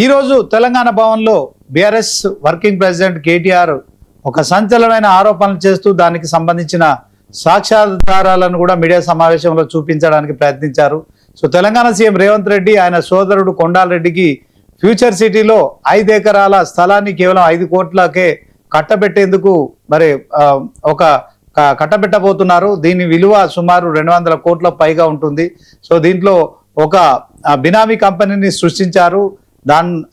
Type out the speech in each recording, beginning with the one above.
ఈరోజు తెలంగాణ భవన్లో BRS working president KTR ఒక సంచలనమైన ఆరోపణలు చేస్తూ దానికి సంబంధించిన సాక్ష్యాధారాలను కూడా మీడియా సమావేశంలో చూపించడానికి ప్రయత్నించారు. సో తెలంగాణ సీఎం రేవంత్ రెడ్డి ఆయన సోదరుడు కొండారెడ్డికి ఫ్యూచర్ సిటీలో 5 ఎకరాల స్థలాన్ని కేవలం 5 కోట్లకే కట్టబెట్టేందుకు మరి ఒక కట్టబెట్టబోతున్నారు. దీని విలువ సుమారు 200 కోట్ల పైగా ఉంటుంది. సో దీంట్లో ఒక బినామీ కంపెనీని సృష్టించారు.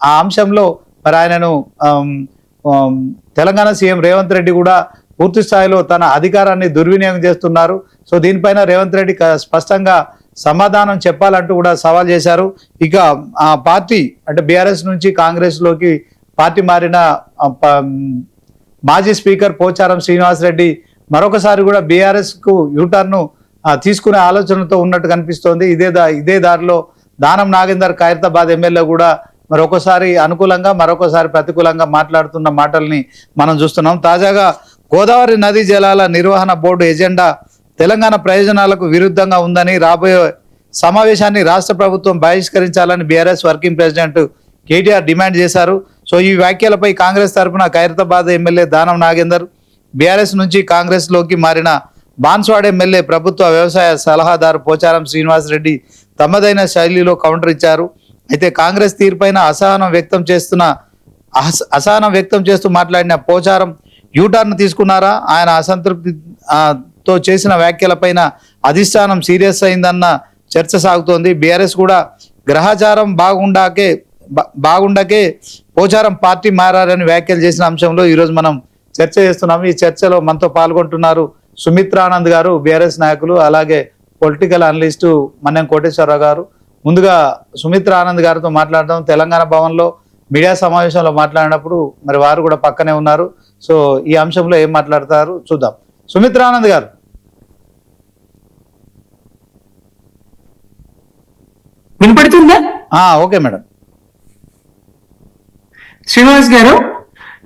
ఆ అంశంలో మరి ఆయనను తెలంగాణ సీఎం రేవంత్ రెడ్డి కూడా పూర్తి స్థాయిలో తన అధికారాన్ని దుర్వినియోగం చేస్తున్నారు. సో దీనిపైన రేవంత్ రెడ్డి స్పష్టంగా సమాధానం చెప్పాలంటూ కూడా సవాల్ చేశారు. ఇక ఆ పార్టీ అంటే బీఆర్ఎస్ నుంచి కాంగ్రెస్ లోకి పార్టీ మారిన మాజీ స్పీకర్ పోచారం శ్రీనివాసరెడ్డి మరొకసారి కూడా బీఆర్ఎస్ కు యూటర్న్ తీసుకునే ఆలోచనతో ఉన్నట్టు కనిపిస్తోంది. ఇదే దారిలో దానం నాగేందర్ ఖైరతాబాద్ ఎమ్మెల్యే కూడా మరొకసారి అనుకూలంగా మరొకసారి ప్రతికూలంగా మాట్లాడుతున్న మాటల్ని మనం చూస్తున్నాం. తాజాగా గోదావరి నదీ జలాల నిర్వహణ బోర్డు ఎజెండా తెలంగాణ ప్రయోజనాలకు విరుద్ధంగా ఉందని రాబోయే సమావేశాన్ని రాష్ట్ర ప్రభుత్వం బహిష్కరించాలని BRS working president KTR demand చేశారు. సో ఈ వ్యాఖ్యలపై కాంగ్రెస్ తరఫున ఖైరతాబాద్ ఎమ్మెల్యే దానం నాగేందర్, బీఆర్ఎస్ నుంచి కాంగ్రెస్ లోకి మారిన బాన్స్వాడ ఎమ్మెల్యే ప్రభుత్వ వ్యవసాయ సలహాదారు పోచారం శ్రీనివాసరెడ్డి తమదైన శైలిలో కౌంటర్ ఇచ్చారు. అయితే కాంగ్రెస్ తీరుపైన అసహనం వ్యక్తం చేస్తూ మాట్లాడిన పోచారం యూటర్న్ తీసుకున్నారా, ఆయన అసంతృప్తితో చేసిన వ్యాఖ్యలపైన అధిష్టానం సీరియస్ అయిందన్న చర్చ సాగుతోంది. బీఆర్ఎస్ కూడా గ్రహచారం బాగుండకే పోచారం పార్టీ మారని వ్యాఖ్యలు చేసిన అంశంలో ఈరోజు మనం చర్చ చేస్తున్నాము. ఈ చర్చలో మనతో పాల్గొంటున్నారు సుమిత్రానంద్ గారు, బీఆర్ఎస్ నాయకులు, అలాగే పొలిటికల్ అనలిస్టు మన్నెం కోటేశ్వరరావు గారు. ముందుగా సుమిత్రానంద్ గారితో మాట్లాడదాం. తెలంగాణ భవన్లో మీడియా సమావేశంలో మాట్లాడినప్పుడు మరి వారు కూడా పక్కనే ఉన్నారు. సో ఈ అంశంలో ఏం మాట్లాడతారు చూద్దాం. సుమిత్రానంద్ గారు. వినపడుతుందా? Okay madam. శ్రీనివాస్ గారు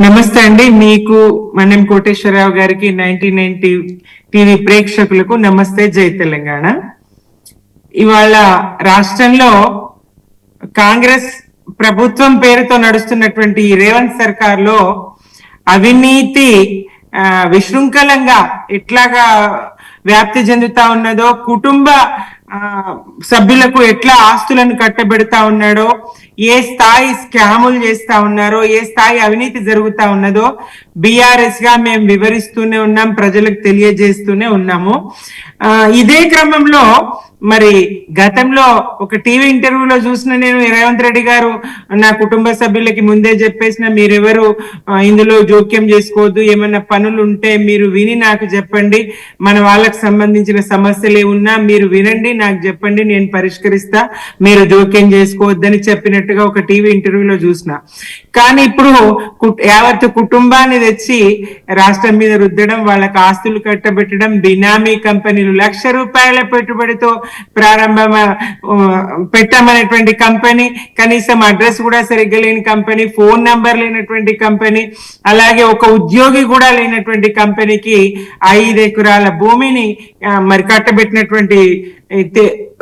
నమస్తే అండి. మీకు మన్నెం కోటేశ్వరరావు గారికి 1990 టీవీ ప్రేక్షకులకు నమస్తే. జై తెలంగాణ. ఇవాళ రాష్ట్రంలో కాంగ్రెస్ ప్రభుత్వం పేరుతో నడుస్తున్నటువంటి ఈ రేవంత్ సర్కార్ లో అవినీతి విశృంఖలంగా ఎట్లాగా వ్యాప్తి చెందుతా ఉన్నదో, కుటుంబ సభ్యులకు ఎట్లా ఆస్తులను కట్టబెడతా ఉన్నాడో, ఏ స్థాయి స్కాములు చేస్తా ఉన్నారో, ఏ స్థాయి అవినీతి జరుగుతా ఉన్నదో బీఆర్ఎస్ గా మేము వివరిస్తూనే ఉన్నాం, ప్రజలకు తెలియజేస్తూనే ఉన్నాము. ఇదే క్రమంలో మరి గతంలో ఒక టీవీ ఇంటర్వ్యూలో చూసిన నేను రేవంత్ రెడ్డి గారు నా కుటుంబ సభ్యులకి ముందే చెప్పేసిన, మీరెవరు ఇందులో జోక్యం చేసుకోవద్దు, ఏమైనా పనులు ఉంటే మీరు విని నాకు చెప్పండి, మన వాళ్ళకి సంబంధించిన సమస్యలు ఏమున్నా మీరు వినండి, నాకు చెప్పండి, నేను పరిష్కరిస్తా, మీరు జోక్యం చేసుకోవద్దని చెప్పినట్టుగా ఒక టీవీ ఇంటర్వ్యూలో చూసిన. కానీ ఇప్పుడు యావత్ కుటుంబాన్ని తెచ్చి రాష్ట్రం మీద రుద్దడం, వాళ్ళకి ఆస్తులు కట్టబెట్టడం, బినామీ కంపెనీలు ₹1,00,000 పెట్టుబడితో ప్రారంభం పెట్టామనేటువంటి కంపెనీ, కనీసం అడ్రస్ కూడా సరిగ్గా లేని కంపెనీ, ఫోన్ నంబర్ లేనటువంటి కంపెనీ, అలాగే ఒక ఉద్యోగి కూడా లేనటువంటి కంపెనీకి 5 ఎకరాల భూమిని మరి కట్టబెట్టినటువంటి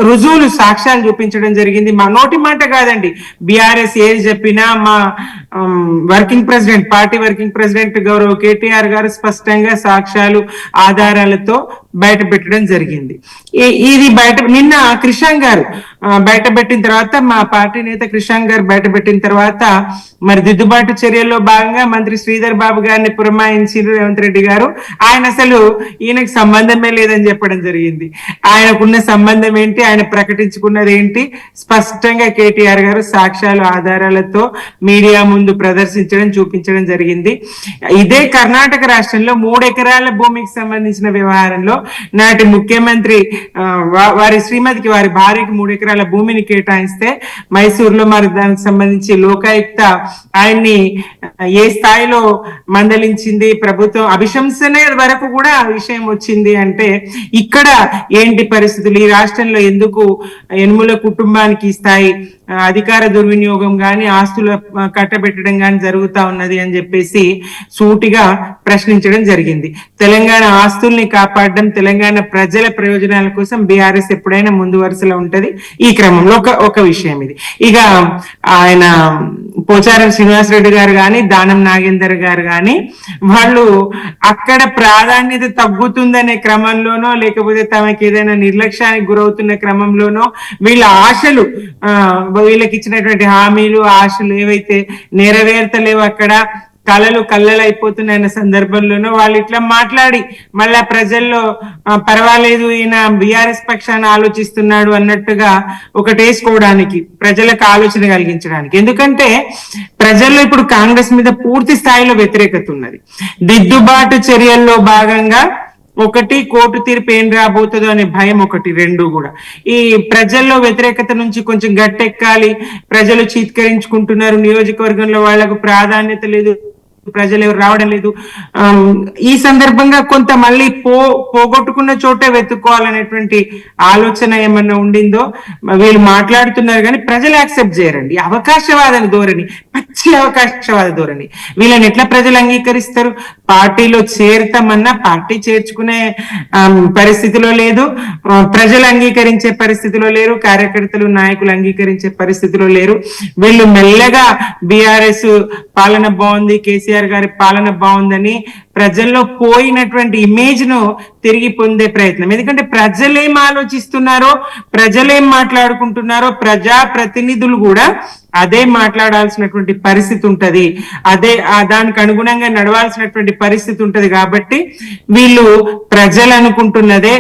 రుజువులు, సాక్ష్యాలు చూపించడం జరిగింది. మా నోటి మాట కాదండి, బీఆర్ఎస్ ఏది చెప్పినా మా party working president Gaurav KTR గారు స్పష్టంగా సాక్ష్యాలు, ఆధారాలతో బయట పెట్టడం జరిగింది. ఇది నిన్న కృషాంక్ గారు బయట పెట్టిన తర్వాత, మా పార్టీ నేత కృషాంక్ గారు బయట పెట్టిన తర్వాత మరి దిద్దుబాటు చర్యల్లో భాగంగా మంత్రి శ్రీధర్ బాబు గారిని పురమాయించారు రేవంత్ రెడ్డి గారు. ఆయన అసలు ఈయనకు సంబంధమే లేదని చెప్పడం జరిగింది. ఆయనకున్న సంబంధం ఏంటి, ఆయన ప్రకటించుకున్నది ఏంటి, స్పష్టంగా కేటీఆర్ గారు సాక్ష్యాలు, ఆధారాలతో మీడియా ముందు ప్రదర్శించడం, చూపించడం జరిగింది. ఇదే కర్ణాటక రాష్ట్రంలో 3 ఎకరాల భూమికి సంబంధించిన వ్యవహారంలో నాటి ముఖ్యమంత్రి వారి శ్రీమతికి, వారి భార్యకి 3 ఎకరాల భూమిని కేటాయిస్తే మైసూరులో మరి దానికి సంబంధించి లోకాయుక్త ఆయన్ని ఏ స్థాయిలో మందలించింది, ప్రభుత్వం అభిశంసనే వరకు కూడా ఆ విషయం వచ్చింది. అంటే ఇక్కడ ఏంటి పరిస్థితులు, ఈ రాష్ట్రంలో ఎందుకు యనుమల కుటుంబానికి స్థాయి అధికార దుర్వినియోగం గాని, ఆస్తుల కట్టబెట్టడం గాని జరుగుతా ఉన్నది అని చెప్పేసి సూటిగా ప్రశ్నించడం జరిగింది. తెలంగాణ ఆస్తుల్ని కాపాడడం, తెలంగాణ ప్రజల ప్రయోజనాల కోసం బీఆర్ఎస్ ఎప్పుడైనా ముందు వరుసలో ఉంటది. ఈ క్రమంలో ఒక విషయం ఇది. ఇక ఆయన పోచారం శ్రీనివాసరెడ్డి గారు కానీ దానం నాగేందర్ గారు కానీ వాళ్ళు అక్కడ ప్రాధాన్యత తగ్గుతుందనే క్రమంలోనో లేకపోతే తమకి ఏదైనా నిర్లక్ష్యానికి గురవుతున్న క్రమంలోనో వీళ్ళ ఆశలు వీళ్ళకి ఇచ్చినటువంటి హామీలు ఆశలు ఏవైతే నెరవేర్తలేవు అక్కడ కళలు కళ్ళలైపోతున్న సందర్భంలోనూ వాళ్ళు ఇట్లా మాట్లాడి మళ్ళా ప్రజల్లో పర్వాలేదు ఈయన బీఆర్ఎస్ పక్షాన్ని ఆలోచిస్తున్నాడు అన్నట్టుగా ఒకటేసుకోవడానికి ప్రజలకు ఆలోచన కలిగించడానికి. ఎందుకంటే ప్రజల్లో ఇప్పుడు కాంగ్రెస్ మీద పూర్తి స్థాయిలో వ్యతిరేకత ఉన్నది. దిద్దుబాటు చర్యల్లో భాగంగా ఒకటి కోర్టు తీర్పు ఏం రాబోతుందో అనే భయం ఒకటి, రెండు కూడా ఈ ప్రజల్లో వ్యతిరేకత నుంచి కొంచెం గట్టెక్కాలి, ప్రజలు చీత్కరించుకుంటున్నారు, నియోజకవర్గంలో వాళ్లకు ప్రాధాన్యత లేదు, ప్రజలు ఎవరు రావడం లేదు, ఈ సందర్భంగా కొంత మళ్ళీ పోగొట్టుకున్న చోటే వెతుక్కోవాలనేటువంటి ఆలోచన ఏమన్నా ఉండిందో వీళ్ళు మాట్లాడుతున్నారు కానీ ప్రజలు యాక్సెప్ట్ చేయరండి. అవకాశవాద ధోరణి, పచ్చి అవకాశవాద ధోరణి. వీళ్ళని ఎట్లా ప్రజలు అంగీకరిస్తారు? పార్టీలో చేరుతామన్నా పార్టీ చేర్చుకునే పరిస్థితిలో లేదు, ప్రజలు అంగీకరించే పరిస్థితిలో లేరు, కార్యకర్తలు నాయకులు అంగీకరించే పరిస్థితిలో లేరు. వీళ్ళు మెల్లగా బీఆర్ఎస్ పాలన బాగుంది, కేసీఆర్ గారి పాలన బాగుందని ప్రజల్లో పోయినటువంటి ఇమేజ్ ను తిరిగి పొందే ప్రయత్నం. ఎందుకంటే ప్రజలేం ఆలోచిస్తున్నారో, ప్రజలేం మాట్లాడుకుంటున్నారో ప్రజా ప్రతినిధులు కూడా అదే మాట్లాడాల్సినటువంటి పరిస్థితి ఉంటది, అదే దానికి అనుగుణంగా నడవాల్సినటువంటి పరిస్థితి ఉంటది. కాబట్టి వీళ్ళు ప్రజలు అనుకుంటున్నదే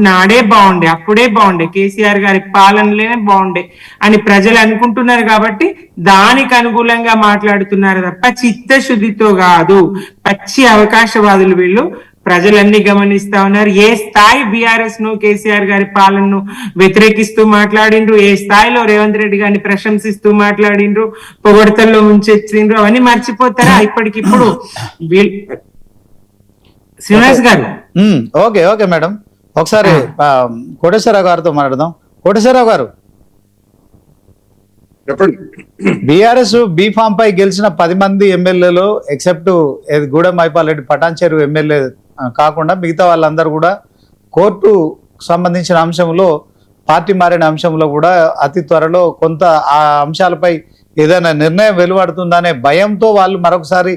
నాడే బాగుండే, అప్పుడే బాగుండే, కేసీఆర్ గారి పాలనలోనే బాగుండే అని ప్రజలు అనుకుంటున్నారు. కాబట్టి దానికి అనుకూలంగా మాట్లాడుతున్నారు తప్ప చిత్తశుద్ధితో కాదు. పచ్చి అవకాశవాదులు వీళ్ళు. ప్రజలన్నీ గమనిస్తా ఉన్నారు. ఏ స్థాయి బీఆర్ఎస్ ను కేసీఆర్ గారి పాలనను వ్యతిరేకిస్తూ మాట్లాడిండ్రు, ఏ స్థాయిలో రేవంత్ రెడ్డి గారిని ప్రశంసిస్తూ మాట్లాడిండ్రు, పొగడతల్లో ముంచెచ్చిండ్రు, అవన్నీ మర్చిపోతారా ఇప్పటికిప్పుడు? శ్రీనివాస్ గారు ఓకే ఓకే మేడం, ఒకసారి కోటేశ్వరరావు గారితో మాట్లాడదాం. కోటేశ్వరరావు గారు, బీఆర్ఎస్ బీ ఫామ్ పై గెలిచిన 10 మంది ఎమ్మెల్యేలు ఎక్సెప్ట్ గూడెం మైపాల్ రెడ్డి పటాన్చెరు ఎమ్మెల్యే కాకుండా మిగతా వాళ్ళందరూ కూడా కోర్టు సంబంధించిన అంశంలో, పార్టీ మారిన అంశంలో కూడా అతి త్వరలో కొంత ఆ అంశాలపై ఏదైనా నిర్ణయం వెలువడుతుందనే భయంతో వాళ్ళు మరొకసారి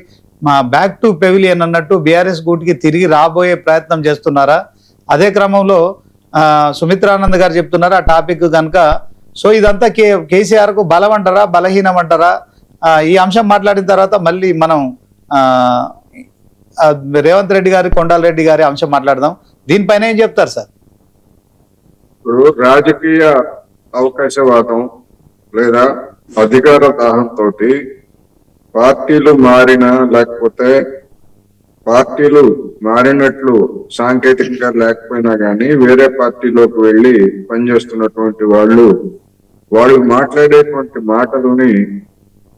బ్యాక్ టు పెవిలియన్ అన్నట్టు బీఆర్ఎస్ గూటికి తిరిగి రాబోయే ప్రయత్నం చేస్తున్నారా? అదే క్రమంలో సుమిత్రానంద్ గారు చెప్తున్నారు ఆ టాపిక్ కనుక. సో ఇదంతా కేసీఆర్ కు బలం అంటారా, బలహీనం అంటారా? ఈ అంశం మాట్లాడిన తర్వాత మళ్ళీ మనం రేవంత్ రెడ్డి గారి, కొండాల రెడ్డి గారి అంశం మాట్లాడదాం. దీనిపైన ఏం చెప్తారు సార్? ఇప్పుడు రాజకీయ అవకాశవాదం లేదా అధికార దాహంతో పార్టీలు మారినా లేకపోతే పార్టీలు మారినట్లు సాంకేతికంగా లేకపోయినా కానీ వేరే పార్టీలోకి వెళ్ళి పనిచేస్తున్నటువంటి వాళ్ళు మాట్లాడేటువంటి మాటలని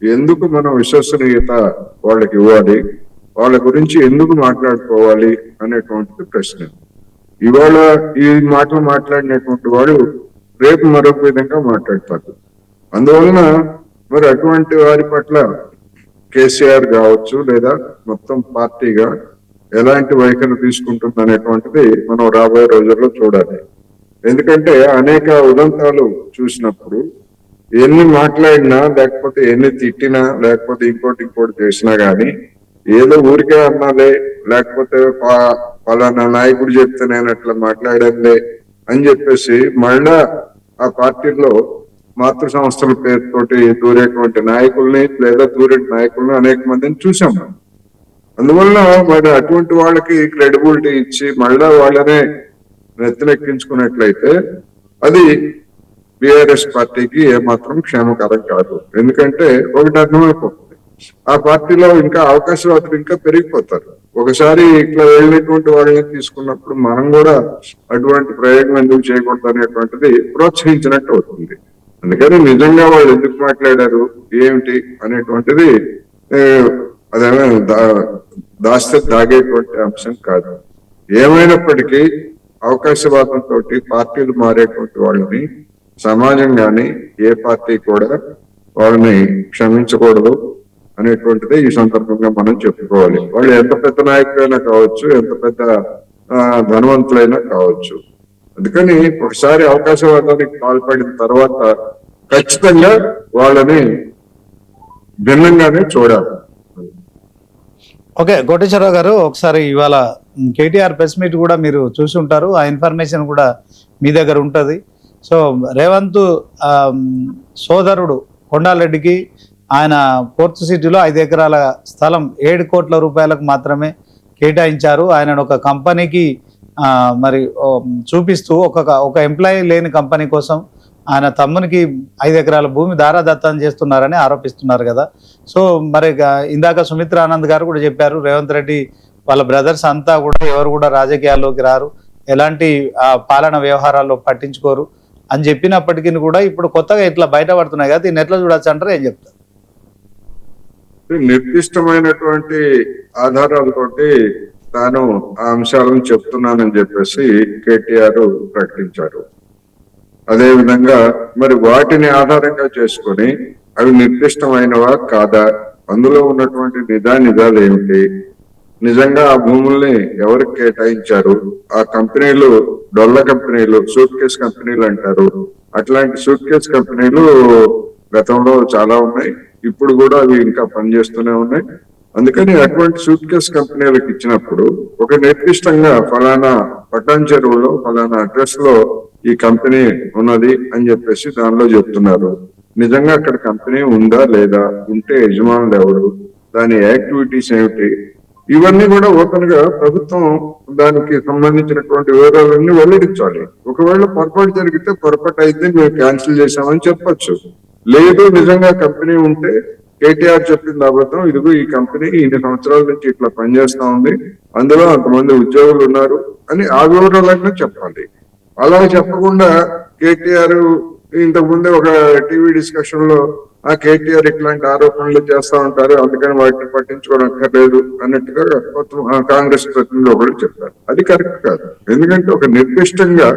ఎందుకు మనం విశ్వసనీయత వాళ్ళకి ఇవ్వాలి, వాళ్ళ గురించి ఎందుకు మాట్లాడుకోవాలి అనేటువంటిది ప్రశ్న. ఇవాళ ఈ మాటలు మాట్లాడినటువంటి వాడు రేపు మరొక విధంగా మాట్లాడతారు. అందువలన మరి అటువంటి వారి పట్ల కేసీఆర్ కావచ్చు లేదా మొత్తం పార్టీగా ఎలాంటి వైఖరి తీసుకుంటుంది అనేటువంటిది మనం రాబోయే రోజుల్లో చూడాలి. ఎందుకంటే అనేక ఉదంతాలు చూసినప్పుడు ఎన్ని మాట్లాడినా లేకపోతే ఎన్ని తిట్టినా లేకపోతే ఇంకోటి చేసినా గానీ ఏదో ఊరికే అన్నాలే లేకపోతే పలానా నాయకుడు చెప్తే నేను అట్లా మాట్లాడంలే అని చెప్పేసి మళ్ళా ఆ పార్టీలో మాతృ సంస్థల పేరుతోటి దూరేటువంటి నాయకుల్ని లేదా దూరేటి నాయకుల్ని అనేక మందిని చూసాం. అందువల్ల మరి అటువంటి వాళ్ళకి క్రెడిబిలిటీ ఇచ్చి మళ్ళా వాళ్ళనే నెత్తినెక్కించుకున్నట్లయితే అది బీఆర్ఎస్ పార్టీకి ఏమాత్రం క్షేమకరం కాదు. ఎందుకంటే ఒకటి అర్థమైపోతుంది, ఆ పార్టీలో ఇంకా అవకాశవాదులు ఇంకా పెరిగిపోతారు. ఒకసారి ఇట్లా వెళ్ళినటువంటి వాళ్ళని తీసుకున్నప్పుడు మనం కూడా అటువంటి ప్రయోగం ఎందుకు చేయకూడదు అనేటువంటిది ప్రోత్సహించినట్టు అవుతుంది. అందుకని నిజంగా వాళ్ళు ఎందుకు మాట్లాడారు ఏమిటి అనేటువంటిది అదేమో దాస్తే దాగేటువంటి అంశం కాదు. ఏమైనప్పటికీ అవకాశవాదంతో పార్టీలు మారేటువంటి వాళ్ళని సమాజం గాని ఏ పార్టీ కూడా వాళ్ళని క్షమించకూడదు అనేటువంటిది ఈ సందర్భంగా మనం చెప్పుకోవాలి. వాళ్ళు ఎంత పెద్ద నాయకులైనా కావచ్చు, ఎంత పెద్ద ధనవంతులైనా కావచ్చు. అందుకని ఒకసారి అవకాశవాదానికి పాల్పడిన తర్వాత ఖచ్చితంగా వాళ్ళని భిన్నంగానే చూడాలి. ఓకే, కోటేశ్వరరావు గారు, ఒకసారి ఇవాళ కేటీఆర్ ప్రెస్ మీట్ కూడా మీరు చూసి ఉంటారు, ఆ ఇన్ఫర్మేషన్ కూడా మీ దగ్గర ఉంటుంది. సో రేవంత్ సోదరుడు కొండారెడ్డికి ఆయన 4th సిటీలో 5 ఎకరాల స్థలం 7 కోట్ల రూపాయలకు మాత్రమే కేటాయించారు. ఆయన ఒక కంపెనీకి మరి చూపిస్తూ ఒక ఎంప్లాయీ లేని కంపెనీ కోసం ఆయన తమ్మునికి 5 ఎకరాల భూమి దారాదత్తం చేస్తున్నారని ఆరోపిస్తున్నారు కదా. సో మరి ఇందాక సుమిత్ర ఆనంద్ గారు కూడా చెప్పారు, రేవంత్ రెడ్డి వాళ్ళ బ్రదర్స్ అంతా కూడా ఎవరు కూడా రాజకీయాల్లోకి రారు, ఎలాంటి పాలన వ్యవహారాల్లో పట్టించుకోరు అని చెప్పినప్పటికీ కూడా ఇప్పుడు కొత్తగా ఇట్లా బయటపడుతున్నాయి కదా, దీన్ని ఎట్లా చూడొచ్చు అంటారు, ఏం చెప్తారు? నిర్దిష్టమైనటువంటి ఆధారాలతోటి తాను ఆ అంశాలను చెప్తున్నానని చెప్పేసి కేటీఆర్ ప్రకటించారు. అదే విధంగా మరి వాటిని ఆధారంగా చేసుకొని అవి నిర్దిష్టమైనవా కాదా, అందులో ఉన్నటువంటి నిజాలు ఏమిటి, నిజంగా ఆ భూముల్ని ఎవరికి కేటాయించారు, ఆ కంపెనీలు డొల్ల కంపెనీలు, సూట్ కేస్ కంపెనీలు అంటారు, అట్లాంటి సూట్ కేస్ కంపెనీలు గతంలో చాలా ఉన్నాయి, ఇప్పుడు కూడా అవి ఇంకా పనిచేస్తూనే ఉన్నాయి. అందుకని అటువంటి సూట్ కేస్ కంపెనీలకు ఇచ్చినప్పుడు ఒక నిర్దిష్టంగా ఫలానా పటాన్ చెరువులో ఫలానా అడ్రస్ లో ఈ కంపెనీ ఉన్నది అని చెప్పేసి దానిలో చెప్తున్నారు. నిజంగా అక్కడ కంపెనీ ఉందా లేదా, ఉంటే యజమానులు ఎవరు, దాని యాక్టివిటీస్ ఏమిటి, ఇవన్నీ కూడా ఓపెన్ గా ప్రభుత్వం దానికి సంబంధించినటువంటి వివరాలన్నీ వెల్లడించాలి. ఒకవేళ పొరపాటు జరిగితే పొరపాటు అయితే మేము క్యాన్సిల్ చేశామని చెప్పొచ్చు. లేదు నిజంగా కంపెనీ ఉంటే కేటీఆర్ చెప్పింది అబద్ధం, ఇదిగో ఈ కంపెనీ ఇన్ని సంవత్సరాల నుంచి ఇట్లా పనిచేస్తా ఉంది, అందులో అంతమంది ఉద్యోగులు ఉన్నారు అని ఆ వివరాలన్నీ చెప్పాలి. అలా చెప్పకుండా కేటీఆర్ ఇంతకు ముందే ఒక టీవీ డిస్కషన్ లో ఆ కేటీఆర్ ఇట్లాంటి ఆరోపణలు చేస్తా ఉంటారు, అందుకని వాటిని పట్టించుకోవడం అక్కర్లేదు అన్నట్టుగా కాంగ్రెస్ ప్రతినిధులు ఒకరు చెప్పారు. అది కరెక్ట్ కాదు. ఎందుకంటే ఒక నిర్దిష్టంగా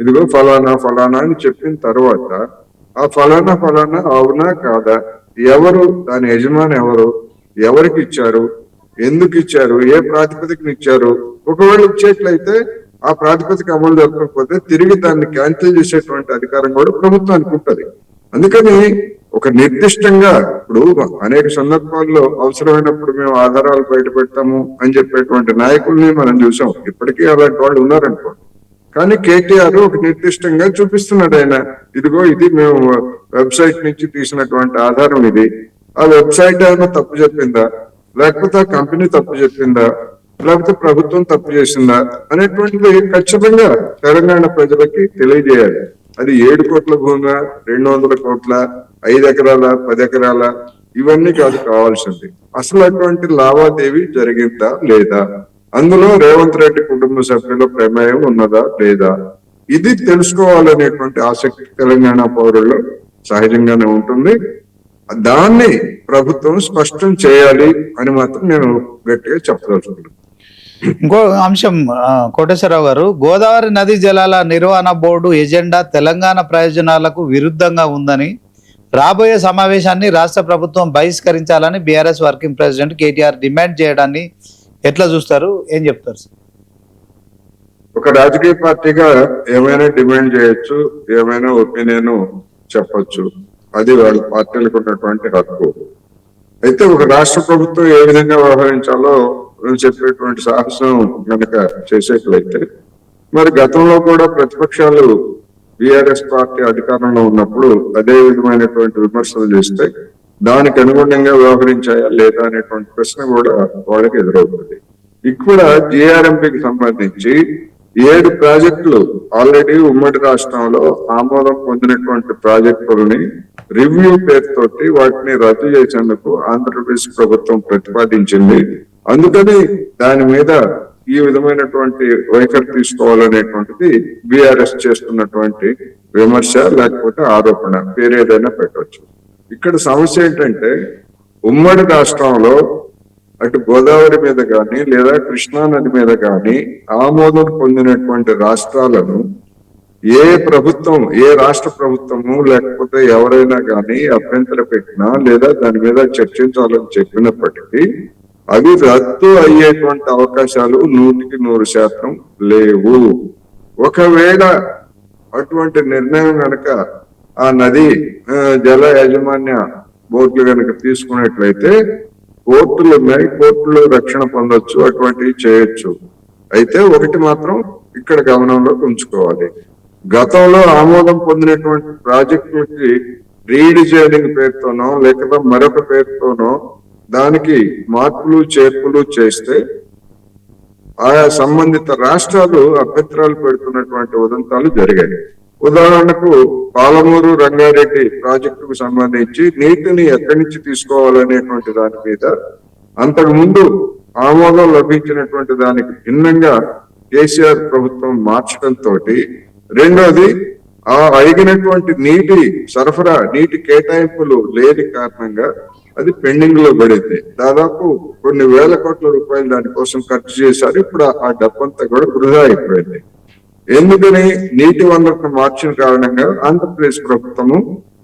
ఇదిగో ఫలానా ఫలానా అని చెప్పిన తర్వాత ఆ ఫలానా ఫలానా అవునా కాదా, ఎవరు దాని యజమాని, ఎవరు, ఎవరికి ఇచ్చారు, ఎందుకు ఇచ్చారు, ఏ ప్రాతిపదికన ఇచ్చారు, ఒకవేళ ఇచ్చేట్లయితే ఆ ప్రాతిపదిక అమలు జరగకపోతే తిరిగి దాన్ని క్యాన్సిల్ చేసేటువంటి అధికారం కూడా ప్రభుత్వానికి ఉంటుంది. అందుకని ఒక నిర్దిష్టంగా ఇప్పుడు అనేక సందర్భాల్లో అవసరమైనప్పుడు మేము ఆధారాలు బయట పెడతాము అని చెప్పేటువంటి నాయకుల్ని మనం చూసాం. ఇప్పటికీ అలాంటి వాళ్ళు ఉన్నారనుకో. కానీ కేటీఆర్ ఒక నిర్దిష్టంగా చూపిస్తున్నాడు, ఆయన ఇదిగో ఇది మేము వెబ్సైట్ నుంచి తీసినటువంటి ఆధారం ఇది. ఆ వెబ్సైట్ ఏమైనా తప్పు చెప్పిందా, లేకపోతే ఆ కంపెనీ తప్పు చెప్పిందా, లేకపోతే ప్రభుత్వం తప్పు చేసిందా అనేటువంటిది ఖచ్చితంగా తెలంగాణ ప్రజలకి తెలియజేయాలి. అది 7 కోట్ల భూమి, 200 కోట్ల, 5 ఎకరాల, 10 ఎకరాల, ఇవన్నీ కాదు కావాల్సింది. అసలు అటువంటి లావాదేవీ జరిగిందా లేదా, అందులో రేవంత్ రెడ్డి కుటుంబ సభ్యుల ప్రమేయం ఉన్నదా లేదా, ఇది తెలుసుకోవాలనేటువంటి ఆసక్తి తెలంగాణ పౌరుల్లో సహజంగానే ఉంటుంది. దాన్ని ప్రభుత్వం స్పష్టం చేయాలి అని మాత్రం నేను గట్టిగా చెప్పదలుచుకున్నాను. ఇంకో అంశం కోటేశ్వరరావు గారు, గోదావరి నదీ జలాల నిర్వహణ బోర్డు ఎజెండా తెలంగాణ ప్రయోజనాలకు విరుద్ధంగా ఉందని రాబోయే సమావేశాన్ని రాష్ట్ర ప్రభుత్వం బహిష్కరించాలని BRS working president KTR demand చేయడాన్ని ఎట్లా చూస్తారు, ఏం చెప్తారు సార్? ఒక రాజకీయ పార్టీగా ఏమైనా డిమాండ్ చేయొచ్చు, ఏమైనా ఒపీనియన్ చెప్పొచ్చు, అది వాళ్ళ పార్టీలకు ఉన్నటువంటి హక్కు. అయితే ఒక రాష్ట్ర ప్రభుత్వం ఏ విధంగా వ్యవహరించాలో చెప్పేటువంటి సాహసం కనుక చేసేట్లయితే, మరి గతంలో కూడా ప్రతిపక్షాలు బీఆర్ఎస్ పార్టీ అధికారంలో ఉన్నప్పుడు అదే విధమైనటువంటి విమర్శలు చేస్తే దానికి అనుగుణంగా వ్యవహరించాయా లేదా అనేటువంటి ప్రశ్న కూడా వాళ్ళకి ఎదురవుతుంది. ఇక్కడ జీఆర్ఎంపీకి సంబంధించి 7 ప్రాజెక్టులు ఆల్రెడీ ఉమ్మడి రాష్ట్రంలో ఆమోదం పొందినటువంటి ప్రాజెక్టులని రివ్యూ పేరుతోటి వాటిని రద్దు చేసేందుకు ఆంధ్రప్రదేశ్ ప్రభుత్వం ప్రతిపాదించింది. అందుకని దాని మీద ఈ విధమైనటువంటి వైఖరి తీసుకోవాలనేటువంటిది బీఆర్ఎస్ చేస్తున్నటువంటి విమర్శ, లేకపోతే ఆరోపణ, పేరేదైనా పెట్టవచ్చు. ఇక్కడ సమస్య ఏంటంటే ఉమ్మడి రాష్ట్రంలో అటు గోదావరి మీద కానీ లేదా కృష్ణా నది మీద కానీ ఆమోదం పొందినటువంటి రాష్ట్రాలను ఏ ప్రభుత్వం, ఏ రాష్ట్ర ప్రభుత్వము లేకపోతే ఎవరైనా కానీ అభ్యంతర పెట్టినా లేదా దాని మీద చర్చించాలని చెప్పినప్పటికీ అవి రద్దు అయ్యేటువంటి అవకాశాలు 100% లేవు. ఒకవేళ అటువంటి నిర్ణయం కనుక ఆ నది జల యాజమాన్య బోర్డులు కనుక తీసుకున్నట్లయితే కోర్టులు ఉన్నాయి, కోర్టులో రక్షణ పొందొచ్చు, అటువంటివి చేయొచ్చు. అయితే ఒకటి మాత్రం ఇక్కడ గమనంలోకి ఉంచుకోవాలి, గతంలో ఆమోదం పొందినటువంటి ప్రాజెక్టులకి రీడిజైనింగ్ పేరుతోనో లేకపోతే మరొక పేరుతోనో దానికి మార్పులు చేర్పులు చేస్తే ఆయా సంబంధిత రాష్ట్రాలు అభ్యంతరాలు పెడుతున్నటువంటి ఉదంతాలు జరిగాయి. ఉదాహరణకు పాలమూరు రంగారెడ్డి ప్రాజెక్టుకు సంబంధించి నీటిని ఎక్కడి నుంచి తీసుకోవాలనేటువంటి దాని మీద అంతకు ముందు ఆమోదం లభించినటువంటి దానికి భిన్నంగా కేసీఆర్ ప్రభుత్వం మార్చడంతో, రెండోది ఆ అడిగినటువంటి నీటి సరఫరా, నీటి కేటాయింపులు లేని కారణంగా అది పెండింగ్ లో పడింది. దాదాపు కొన్ని వేల కోట్ల రూపాయలు దానికోసం ఖర్చు చేశారు. ఇప్పుడు ఆ డబ్బంతా కూడా వృధా అయిపోయింది. ఎందుకని? నీటి వనరులను మార్చిన కారణంగా ఆంధ్రప్రదేశ్ ప్రభుత్వము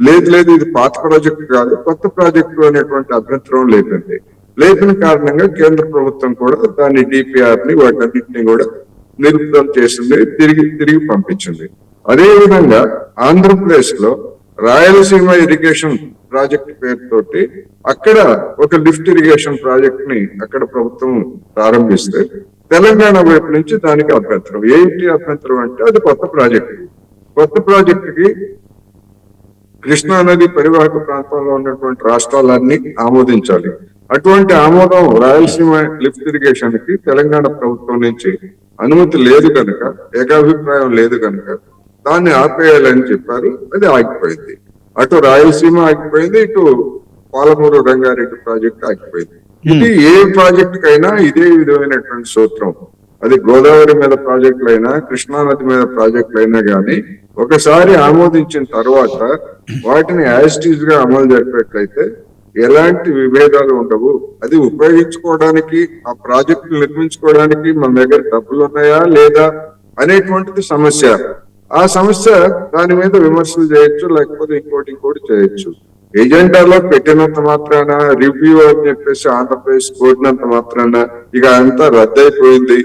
లేదు ఇది పాత ప్రాజెక్టు కాదు, కొత్త ప్రాజెక్టు అనేటువంటి అభ్యంతరం లేపింది. లేపిన కారణంగా కేంద్ర ప్రభుత్వం కూడా దాని డిపిఆర్ ని వాటన్నింటినీ కూడా నిలుపుదల చేసింది, తిరిగి పంపించింది. అదే విధంగా ఆంధ్రప్రదేశ్ లో రాయలసీమ ఇరిగేషన్ ప్రాజెక్ట్ పేరుతోటి అక్కడ ఒక లిఫ్ట్ ఇరిగేషన్ ప్రాజెక్ట్ ని అక్కడ ప్రభుత్వం ప్రారంభిస్తే తెలంగాణ వైపు నుంచి దానికి అభ్యంతరం. ఏంటి అభ్యంతరం అంటే అది కొత్త ప్రాజెక్టుకి కృష్ణా నది పరివాహక ప్రాంతంలో ఉన్నటువంటి రాష్ట్రాలన్నీ ఆమోదించాలి. అటువంటి ఆమోదం రాయలసీమ లిఫ్ట్ ఇరిగేషన్ కి తెలంగాణ ప్రభుత్వం నుంచి అనుమతి లేదు కనుక, ఏకాభిప్రాయం లేదు కనుక దాన్ని ఆపేయాలని చెప్పారు. అది ఆగిపోయింది. అటు రాయలసీమ ఆగిపోయింది, ఇటు పాలమూరు రంగారెడ్డి ప్రాజెక్ట్ ఆగిపోయింది. ఇది ఏ ప్రాజెక్ట్ కైనా ఇదే విధమైనటువంటి సూత్రం. అది గోదావరి మీద ప్రాజెక్టులు అయినా, కృష్ణా నది మీద ప్రాజెక్టులు అయినా కానీ ఒకసారి ఆమోదించిన తర్వాత వాటిని యాజిటీజ్ గా అమలు జరిపేట్లయితే ఎలాంటి విభేదాలు ఉండవు. అది ఉపయోగించుకోవడానికి, ఆ ప్రాజెక్టులు నిర్మించుకోవడానికి మన దగ్గర డబ్బులు ఉన్నాయా లేదా అనేటువంటిది సమస్య. ఆ సమస్య దాని మీద విమర్శలు చేయొచ్చు, లేకపోతే ఇంకోటి చేయొచ్చు. ఎజెండాలో పెట్టినంత మాత్రాన, రివ్యూ అని చెప్పేసి ఆంధ్రప్రదేశ్ కోరినంత మాత్రాన ఇక అంతా రద్దయిపోయింది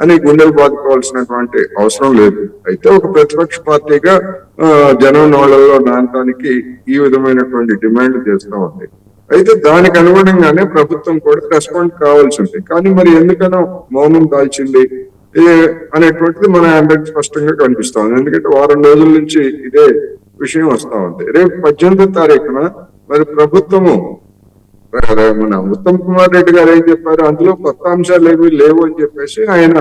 అని గుండెలు బాదుకోవాల్సినటువంటి అవసరం లేదు. అయితే ఒక ప్రతిపక్ష పార్టీగా జనం నోళ్లలో నానడానికి ఈ విధమైనటువంటి డిమాండ్ చేస్తూ ఉంది. అయితే దానికి అనుగుణంగానే ప్రభుత్వం కూడా రెస్పాండ్ కావాల్సి ఉంది. కానీ మరి ఎందుకనో మౌనం దాల్చింది అనేటువంటిది మన అందరికి స్పష్టంగా కనిపిస్తా ఉంది. ఎందుకంటే వారం రోజుల నుంచి ఇదే విషయం వస్తా ఉంది. రేపు 18వ తారీఖున మరి ప్రభుత్వము, మన ఉత్తమ్ కుమార్ రెడ్డి గారు ఏం చెప్పారు, అందులో కొత్త అంశాలు ఏమీ లేవు అని చెప్పేసి ఆయన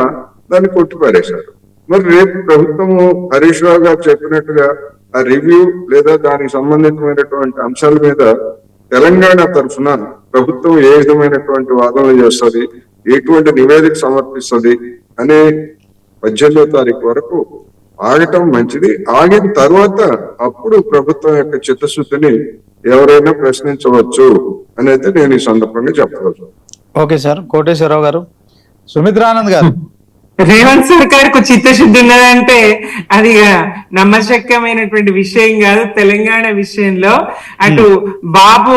దాన్ని కొట్టిపారేశారు. మరి రేపు ప్రభుత్వము హరీష్ రావు గారు చెప్పినట్టుగా ఆ రివ్యూ లేదా దానికి సంబంధితమైనటువంటి అంశాల మీద తెలంగాణ తరఫున ప్రభుత్వం ఏ విధమైనటువంటి వాదనలు చేస్తుంది, ఎటువంటి నివేదిక సమర్పిస్తుంది అనే 18వ తారీఖు వరకు ఆగటం మంచిది. ఆగిన తర్వాత అప్పుడు ప్రభుత్వం యొక్క చిత్తశుద్ధిని ఎవరైనా ప్రశ్నించవచ్చు అనేది నేను ఈ సందర్భంగా చెప్పగలను. ఓకే సార్, కోటేశ్వరరావు గారు. సుమిత్రానంద్ గారు, రేవంత్ సర్కార్కు చిత్తశుద్ధి ఉన్నదంటే అది నమ్మశక్యమైనటువంటి విషయం కాదు. తెలంగాణ విషయంలో అటు బాబు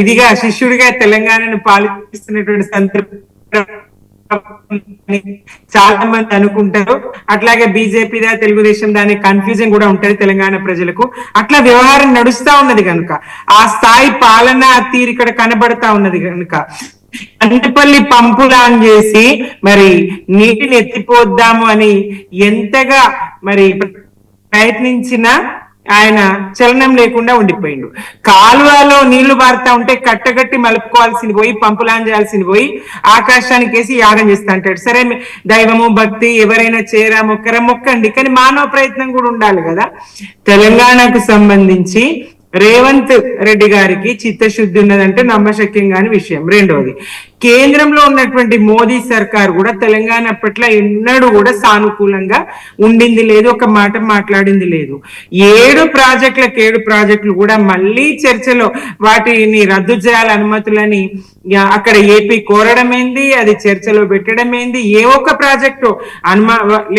ఇదిగా శిష్యుడిగా తెలంగాణను పాలిస్తున్నటువంటి సందర్భం చాలా మంది అనుకుంటారు. అట్లాగే బీజేపీ తెలుగుదేశం దాని కన్ఫ్యూజన్ కూడా ఉంటది తెలంగాణ ప్రజలకు. అట్లా వ్యవహారం నడుస్తా ఉన్నది కనుక ఆ స్థాయి పాలన తీరు ఇక్కడ కనబడతా ఉన్నది కనుక అంటిపల్లి పంపులాన్ చేసి మరి నీటిని ఎత్తిపోద్దాము అని ఎంతగా మరి ప్రయత్నించినా ఆయన చలనం లేకుండా ఉండిపోయిండు. కాలువలో నీళ్లు పారుతా ఉంటే కట్టగట్టి మలుపుకోవాల్సింది పోయి, పంపులాన్ చేయాల్సింది పోయి ఆకాశానికి వేసి యాగం చేస్తా అంటాడు. సరే, దైవము భక్తి ఎవరైనా చేరా మొక్కండి, కానీ మానవ ప్రయత్నం కూడా ఉండాలి కదా. తెలంగాణకు సంబంధించి రేవంత్ రెడ్డి గారికి చిత్తశుద్ధి ఉన్నదంటే నమ్మశక్యం కాని విషయం. రెండవది, కేంద్రంలో ఉన్నటువంటి మోదీ సర్కార్ కూడా తెలంగాణ పట్ల ఎన్నడూ కూడా సానుకూలంగా ఉండింది లేదు, ఒక మాట మాట్లాడింది లేదు. 7 ప్రాజెక్టులు కూడా మళ్ళీ చర్చలో వాటిని రద్దు చేయాలి అనుమతులని అక్కడ ఏపీ కోరడమేంది, అది చర్చలో పెట్టడమేంది. ఏ ఒక్క ప్రాజెక్టు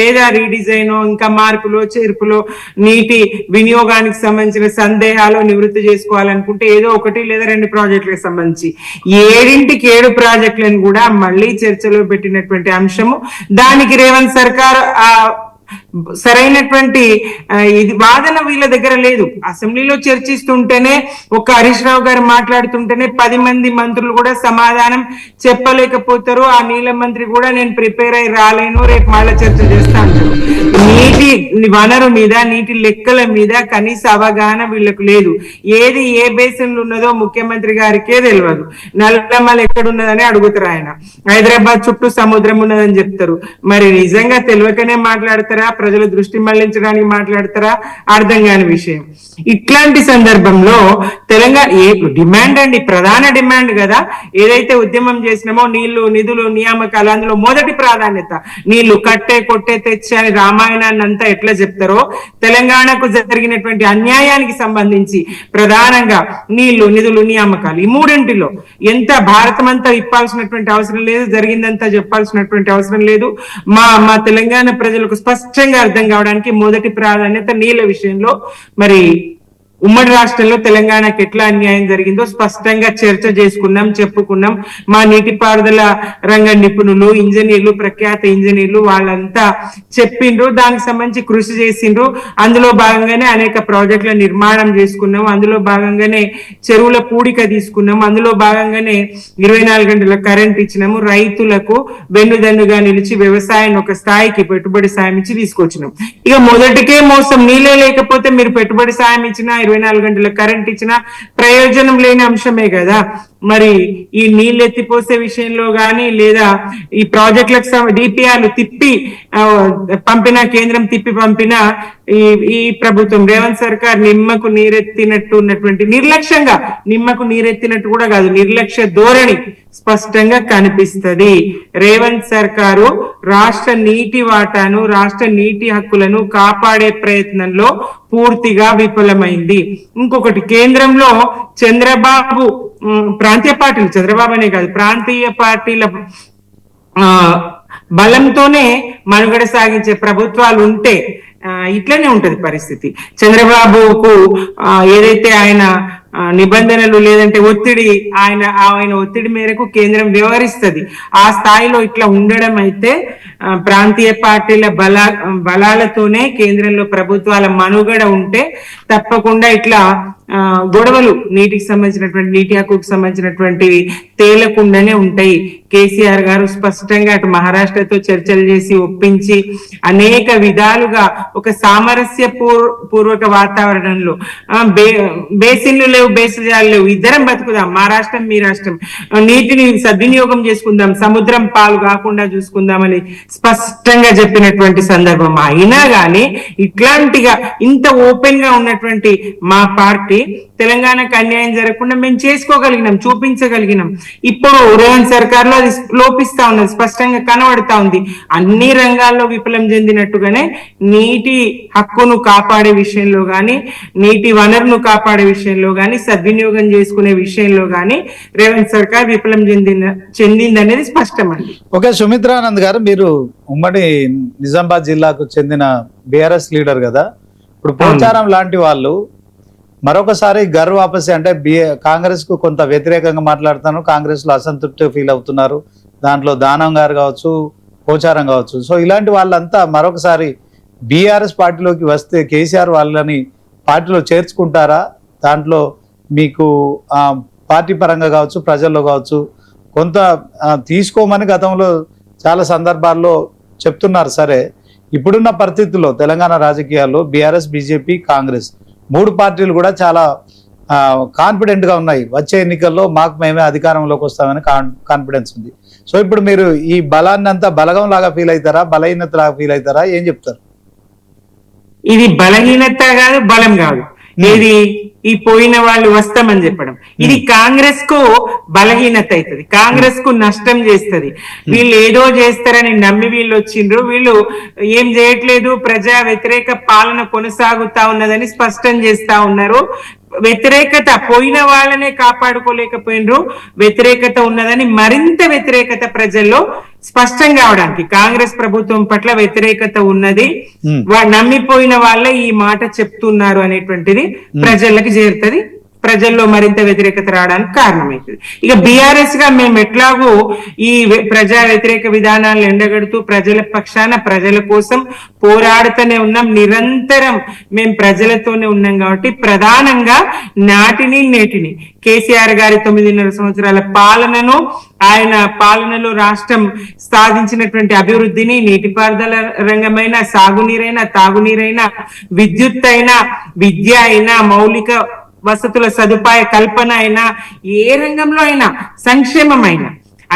లేదా రీడిజైన్, ఇంకా మార్పులో చేర్పులో, నీటి వినియోగానికి సంబంధించిన సందేహాలు నివృత్తి చేసుకోవాలనుకుంటే ఏదో 1 లేదా 2 ప్రాజెక్టులకు సంబంధించి 7 ప్రాజెక్టులను కూడా మళ్ళీ చర్చలో పెట్టినటువంటి అంశము. దానికి రేవంత్ సర్కార్ సరైనటువంటి ఇది వాదన వీళ్ళ దగ్గర లేదు. అసెంబ్లీలో చర్చిస్తుంటేనే ఒక హరీష్ రావు గారు మాట్లాడుతుంటేనే 10 మంది మంత్రులు కూడా సమాధానం చెప్పలేకపోతారు. ఆ నీళ్ళ మంత్రి కూడా నేను ప్రిపేర్ అయి రాలేను, రేపు మళ్ళీ చర్చ చేస్తా అంటారు. నీటి వనరు మీద, నీటి లెక్కల మీద కనీస అవగాహన వీళ్ళకు లేదు. ఏది ఏ బేసిన్లు ఉన్నదో ముఖ్యమంత్రి గారికే తెలియదు. నల్లమల ఎక్కడున్నదని అడుగుతారు ఆయన. హైదరాబాద్ చుట్టూ సముద్రం ఉన్నదని చెప్తారు. మరి నిజంగా తెలియకనే మాట్లాడతారా, ప్రజల దృష్టి మళ్లించడానికి మాట్లాడతారా, అర్థం కాని విషయం. ఇట్లాంటి సందర్భంలో తెలంగాణ డిమాండ్ అండి, ప్రధాన డిమాండ్ కదా, ఏదైతే ఉద్యమం చేసినామో నీళ్లు, నిధులు, నియామకాలు, అందులో మొదటి ప్రాధాన్యత నీళ్లు. కట్టే కొట్టే తెచ్చే అని రామాయణాన్ని అంతా ఎట్లా చెప్తారో తెలంగాణకు జరిగినటువంటి అన్యాయానికి సంబంధించి ప్రధానంగా నీళ్లు, నిధులు, నియామకాలు, ఈ మూడింటిలో ఎంత భారతం అంతా ఇప్పాల్సినటువంటి అవసరం లేదు, జరిగిందంతా చెప్పాల్సినటువంటి అవసరం లేదు. మా తెలంగాణ ప్రజలకు స్పష్టంగా అర్థం కావడానికి మొదటి ప్రాధాన్యత నీళ్ల విషయంలో. మరి ఉమ్మడి రాష్ట్రంలో తెలంగాణకి ఎట్లా అన్యాయం జరిగిందో స్పష్టంగా చర్చ చేసుకున్నాం, చెప్పుకున్నాం. మా నీటిపారుదల రంగ నిపుణులు, ఇంజనీర్లు, ప్రఖ్యాత ఇంజనీర్లు వాళ్ళంతా చెప్పిండ్రు, దానికి సంబంధించి కృషి చేసిండ్రు. అందులో భాగంగానే అనేక ప్రాజెక్టుల నిర్మాణం చేసుకున్నాం, అందులో భాగంగానే చెరువుల పూడిక తీసుకున్నాం, అందులో భాగంగానే 24 గంటల కరెంట్ ఇచ్చినాము, రైతులకు వెన్నుదన్నుగా నిలిచి వ్యవసాయాన్ని ఒక స్థాయికి పెట్టుబడి సాయం ఇచ్చి తీసుకొచ్చినాం. ఇక మొదటికే మోసం, నీళ్ళే లేకపోతే మీరు పెట్టుబడి సాయం ఇచ్చినా 24 గంటల కరెంట్ ఇచ్చినా ప్రయోజనం లేని అంశమే కదా. మరి ఈ నీళ్ళు ఎత్తిపోసే విషయంలో గాని, లేదా ఈ ప్రాజెక్టులకు డిపిఆర్లు తిప్పి పంపిన, కేంద్రం తిప్పి పంపిన ఈ ప్రభుత్వం రేవంత్ సర్కార్ నిమ్మకు నీరెత్తినట్టు ఉన్నటువంటి నిర్లక్ష్యంగా, నిమ్మకు నీరెత్తినట్టు కూడా కాదు, నిర్లక్ష్య ధోరణి స్పష్టంగా కనిపిస్తది. రేవంత్ సర్కారు రాష్ట్ర నీటి వాటాను, రాష్ట్ర నీటి హక్కులను కాపాడే ప్రయత్నంలో పూర్తిగా విఫలమైంది. ఇంకొకటి, కేంద్రంలో చంద్రబాబు ప్రాంతీయ పార్టీలు, చంద్రబాబు అనే కాదు, ప్రాంతీయ పార్టీల బలంతోనే మనుగడ సాగించే ప్రభుత్వాలు ఉంటే ఇట్లనే ఉంటది పరిస్థితి. చంద్రబాబుకు ఏదైతే ఆయన నిబంధనలు లేదంటే ఒత్తిడి, ఆయన ఒత్తిడి మేరకు కేంద్రం వ్యవహరిస్తుంది. ఆ స్థాయిలో ఇట్లా ఉండడం అయితే ప్రాంతీయ పార్టీల బలాలతోనే కేంద్రంలో ప్రభుత్వాల మనుగడ ఉంటే తప్పకుండా ఇట్లా గొడవలు, నీటికి సంబంధించినటువంటి, నీటి హక్కుకు సంబంధించినటువంటివి తేలకుండానే ఉంటాయి. కేసీఆర్ గారు స్పష్టంగా అటు మహారాష్ట్రతో చర్చలు చేసి ఒప్పించి అనేక విధాలుగా ఒక సామరస్య పూర్వక వాతావరణంలో బేసిన్లు లేవు, బేసిజాలు లేవు, ఇద్దరం బతుకుదాం, మా రాష్ట్రం మీ రాష్ట్రం, నీటిని సద్వినియోగం చేసుకుందాం, సముద్రం పాలు కాకుండా చూసుకుందామని స్పష్టంగా చెప్పినటువంటి సందర్భం. అయినా గాని ఇట్లాంటిగా ఇంత ఓపెన్ గా ఉన్నటువంటి మా పార్టీ తెలంగాణకు అన్యాయం జరగకుండా మేము చేసుకోగలిగినాం, చూపించగలిగినాం. ఇప్పుడు రేవంత్ సర్కార్ లో అది లోపిస్తా ఉన్నది, స్పష్టంగా కనబడతా ఉంది. అన్ని రంగాల్లో విఫలం చెందినట్టుగానే నీటి హక్కును కాపాడే విషయంలో గాని, నీటి వనరును కాపాడే విషయంలో గాని, సద్వినియోగం చేసుకునే విషయంలో గాని రేవంత్ సర్కార్ విఫలం చెందింది అనేది స్పష్టమండి. ఓకే, సుమిత్రానంద్ గారు, మీరు ఉమ్మడి నిజామాబాద్ జిల్లాకు చెందిన బీఆర్ఎస్ లీడర్ కదా. ఇప్పుడు పోచారం లాంటి వాళ్ళు మరొకసారి గర్ వాపసి అంటే కాంగ్రెస్ కు కొంత వ్యతిరేకంగా మాట్లాడుతాను, కాంగ్రెస్ లో అసంతృప్తి ఫీల్ అవుతున్నారు, దాంట్లో దానం గారు కావచ్చు, పోచారం కావచ్చు. సో ఇలాంటి వాళ్ళంతా మరొకసారి బీఆర్ఎస్ పార్టీలోకి వస్తే కేసీఆర్ వాళ్ళని పార్టీలో చేర్చుకుంటారా? దాంట్లో మీకు పార్టీ పరంగా కావచ్చు, ప్రజల్లో కావచ్చు కొంత తీసుకోమని గతంలో చాలా సందర్భాల్లో చెప్తున్నారు. సరే, ఇప్పుడున్న పరిస్థితుల్లో తెలంగాణ రాజకీయాల్లో బీఆర్ఎస్, బీజేపీ, కాంగ్రెస్ 3 పార్టీలు కూడా చాలా కాన్ఫిడెంట్ గా ఉన్నాయి. వచ్చే ఎన్నికల్లో మాకు మేమే అధికారంలోకి వస్తామని కాన్ఫిడెన్స్ ఉంది. సో ఇప్పుడు మీరు ఈ బలాన్ని అంతా బలగం లాగా ఫీల్ అవుతారా, బలహీనత లాగా ఫీల్ అవుతారా, ఏం చెప్తారు? ఇది బలహీనత కాదు, బలం కాదు. ఏది ఈ పోయిన వాళ్ళు వస్తామని చెప్పడం, ఇది కాంగ్రెస్ కు బలహీనత అవుతుంది, కాంగ్రెస్ కు నష్టం చేస్తుంది. వీళ్ళు ఏదో చేస్తారని నమ్మి వీళ్ళు వచ్చిండ్రు, వీళ్ళు ఏం చేయట్లేదు, ప్రజా వ్యతిరేక పాలన కొనసాగుతా ఉన్నదని స్పష్టం చేస్తా ఉన్నారు. వ్యతిరేకత, పోయిన వాళ్ళనే కాపాడుకోలేకపోయినరు, వ్యతిరేకత ఉన్నదని మరింత వ్యతిరేకత ప్రజల్లో స్పష్టం కావడానికి, కాంగ్రెస్ ప్రభుత్వం పట్ల వ్యతిరేకత ఉన్నది, నమ్మిపోయిన వాళ్ళే ఈ మాట చెప్తున్నారు అనేటువంటిది ప్రజలకి చేరుతుంది, ప్రజల్లో మరింత వ్యతిరేకత రావడానికి కారణమవుతుంది. ఇక బీఆర్ఎస్ గా మేము ఎట్లాగో ఈ ప్రజా వ్యతిరేక విధానాలను ఎండగడుతూ ప్రజల పక్షాన ప్రజల కోసం పోరాడుతూనే ఉన్నాం. నిరంతరం మేము ప్రజలతోనే ఉన్నాం కాబట్టి ప్రధానంగా నాటిని నేటిని కేసీఆర్ గారి 9.5 సంవత్సరాల పాలనను, ఆయన పాలనలో రాష్ట్రం సాధించినటువంటి అభివృద్ధిని, నీటిపారుదల రంగమైన, సాగునీరైనా, తాగునీరైనా, విద్యుత్ అయినా, విద్య అయినా, మౌలిక వసతుల సదుపాయ కల్పన అయినా, ఏ రంగంలో అయినా, సంక్షేమమైన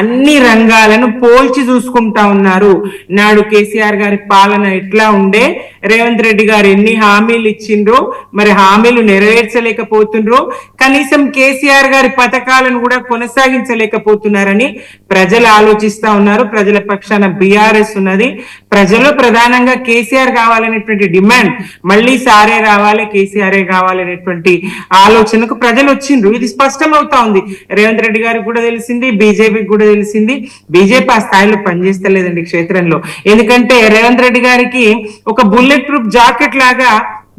అన్ని రంగాలను పోల్చి చూసుకుంటా ఉన్నారు. నాడు కేసీఆర్ గారి పాలన ఎట్లా ఉండే, రేవంత్ రెడ్డి గారు ఎన్ని హామీలు ఇచ్చిండ్రో, మరి హామీలు నెరవేర్చలేకపోతుండ్రో, కనీసం కేసీఆర్ గారి పథకాలను కూడా కొనసాగించలేకపోతున్నారని ప్రజలు ఆలోచిస్తా ఉన్నారు. ప్రజల పక్షాన బీఆర్ఎస్ ఉన్నది. ప్రజలు ప్రధానంగా కేసీఆర్ కావాలనేటువంటి డిమాండ్, మళ్ళీ సారే రావాలి, కేసీఆర్ఏ కావాలనేటువంటి ఆలోచనకు ప్రజలు వచ్చిండ్రు. ఇది స్పష్టం అవుతా ఉంది. రేవంత్ రెడ్డి గారికి కూడా తెలిసింది, బీజేపీకి కూడా తెలిసింది. బీజేపీ ఆ స్థాయిలో పనిచేస్తలేదండి క్షేత్రంలో. ఎందుకంటే రేవంత్ రెడ్డి గారికి ఒక బుల్లెట్ ప్రూఫ్ జాకెట్ లాగా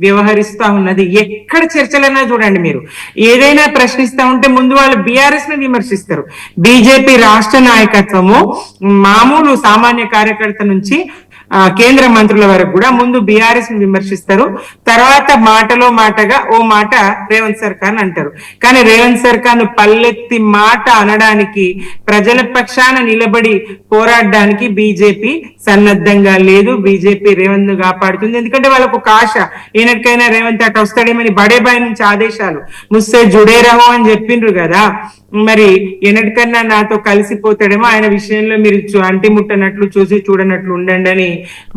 వ్యవహరిస్తా ఉన్నది. ఎక్కడ చర్చలైనా చూడండి, మీరు ఏదైనా ప్రశ్నిస్తా ఉంటే ముందు వాళ్ళు బీఆర్ఎస్ ని విమర్శిస్తారు. బీజేపీ రాష్ట్ర నాయకత్వము మామూలు సామాన్య కార్యకర్త నుంచి కేంద్ర మంత్రుల వరకు కూడా ముందు బీఆర్ఎస్ ని విమర్శిస్తారు. తర్వాత మాటలో మాటగా ఓ మాట రేవంత్ సర్కార్ అంటారు. కానీ రేవంత్ సర్కార్ ను పల్లెత్తి మాట అనడానికి, ప్రజల పక్షాన నిలబడి పోరాడడానికి బీజేపీ సన్నద్ధంగా లేదు. బీజేపీ రేవంత్ ను కాపాడుతుంది. ఎందుకంటే వాళ్ళకు ఒక ఆశ, ఏనటికైనా రేవంత్ అటు వస్తాడేమని బడేబాయి నుంచి ఆదేశాలు, ముస్సే జుడే రహో అని చెప్పిండ్రు కదా, మరి ఎన్నటికన్నా నాతో కలిసిపోతాడేమో, ఆయన విషయంలో మీరు అంటి ముట్టనట్లు చూసి చూడనట్లు ఉండండి అని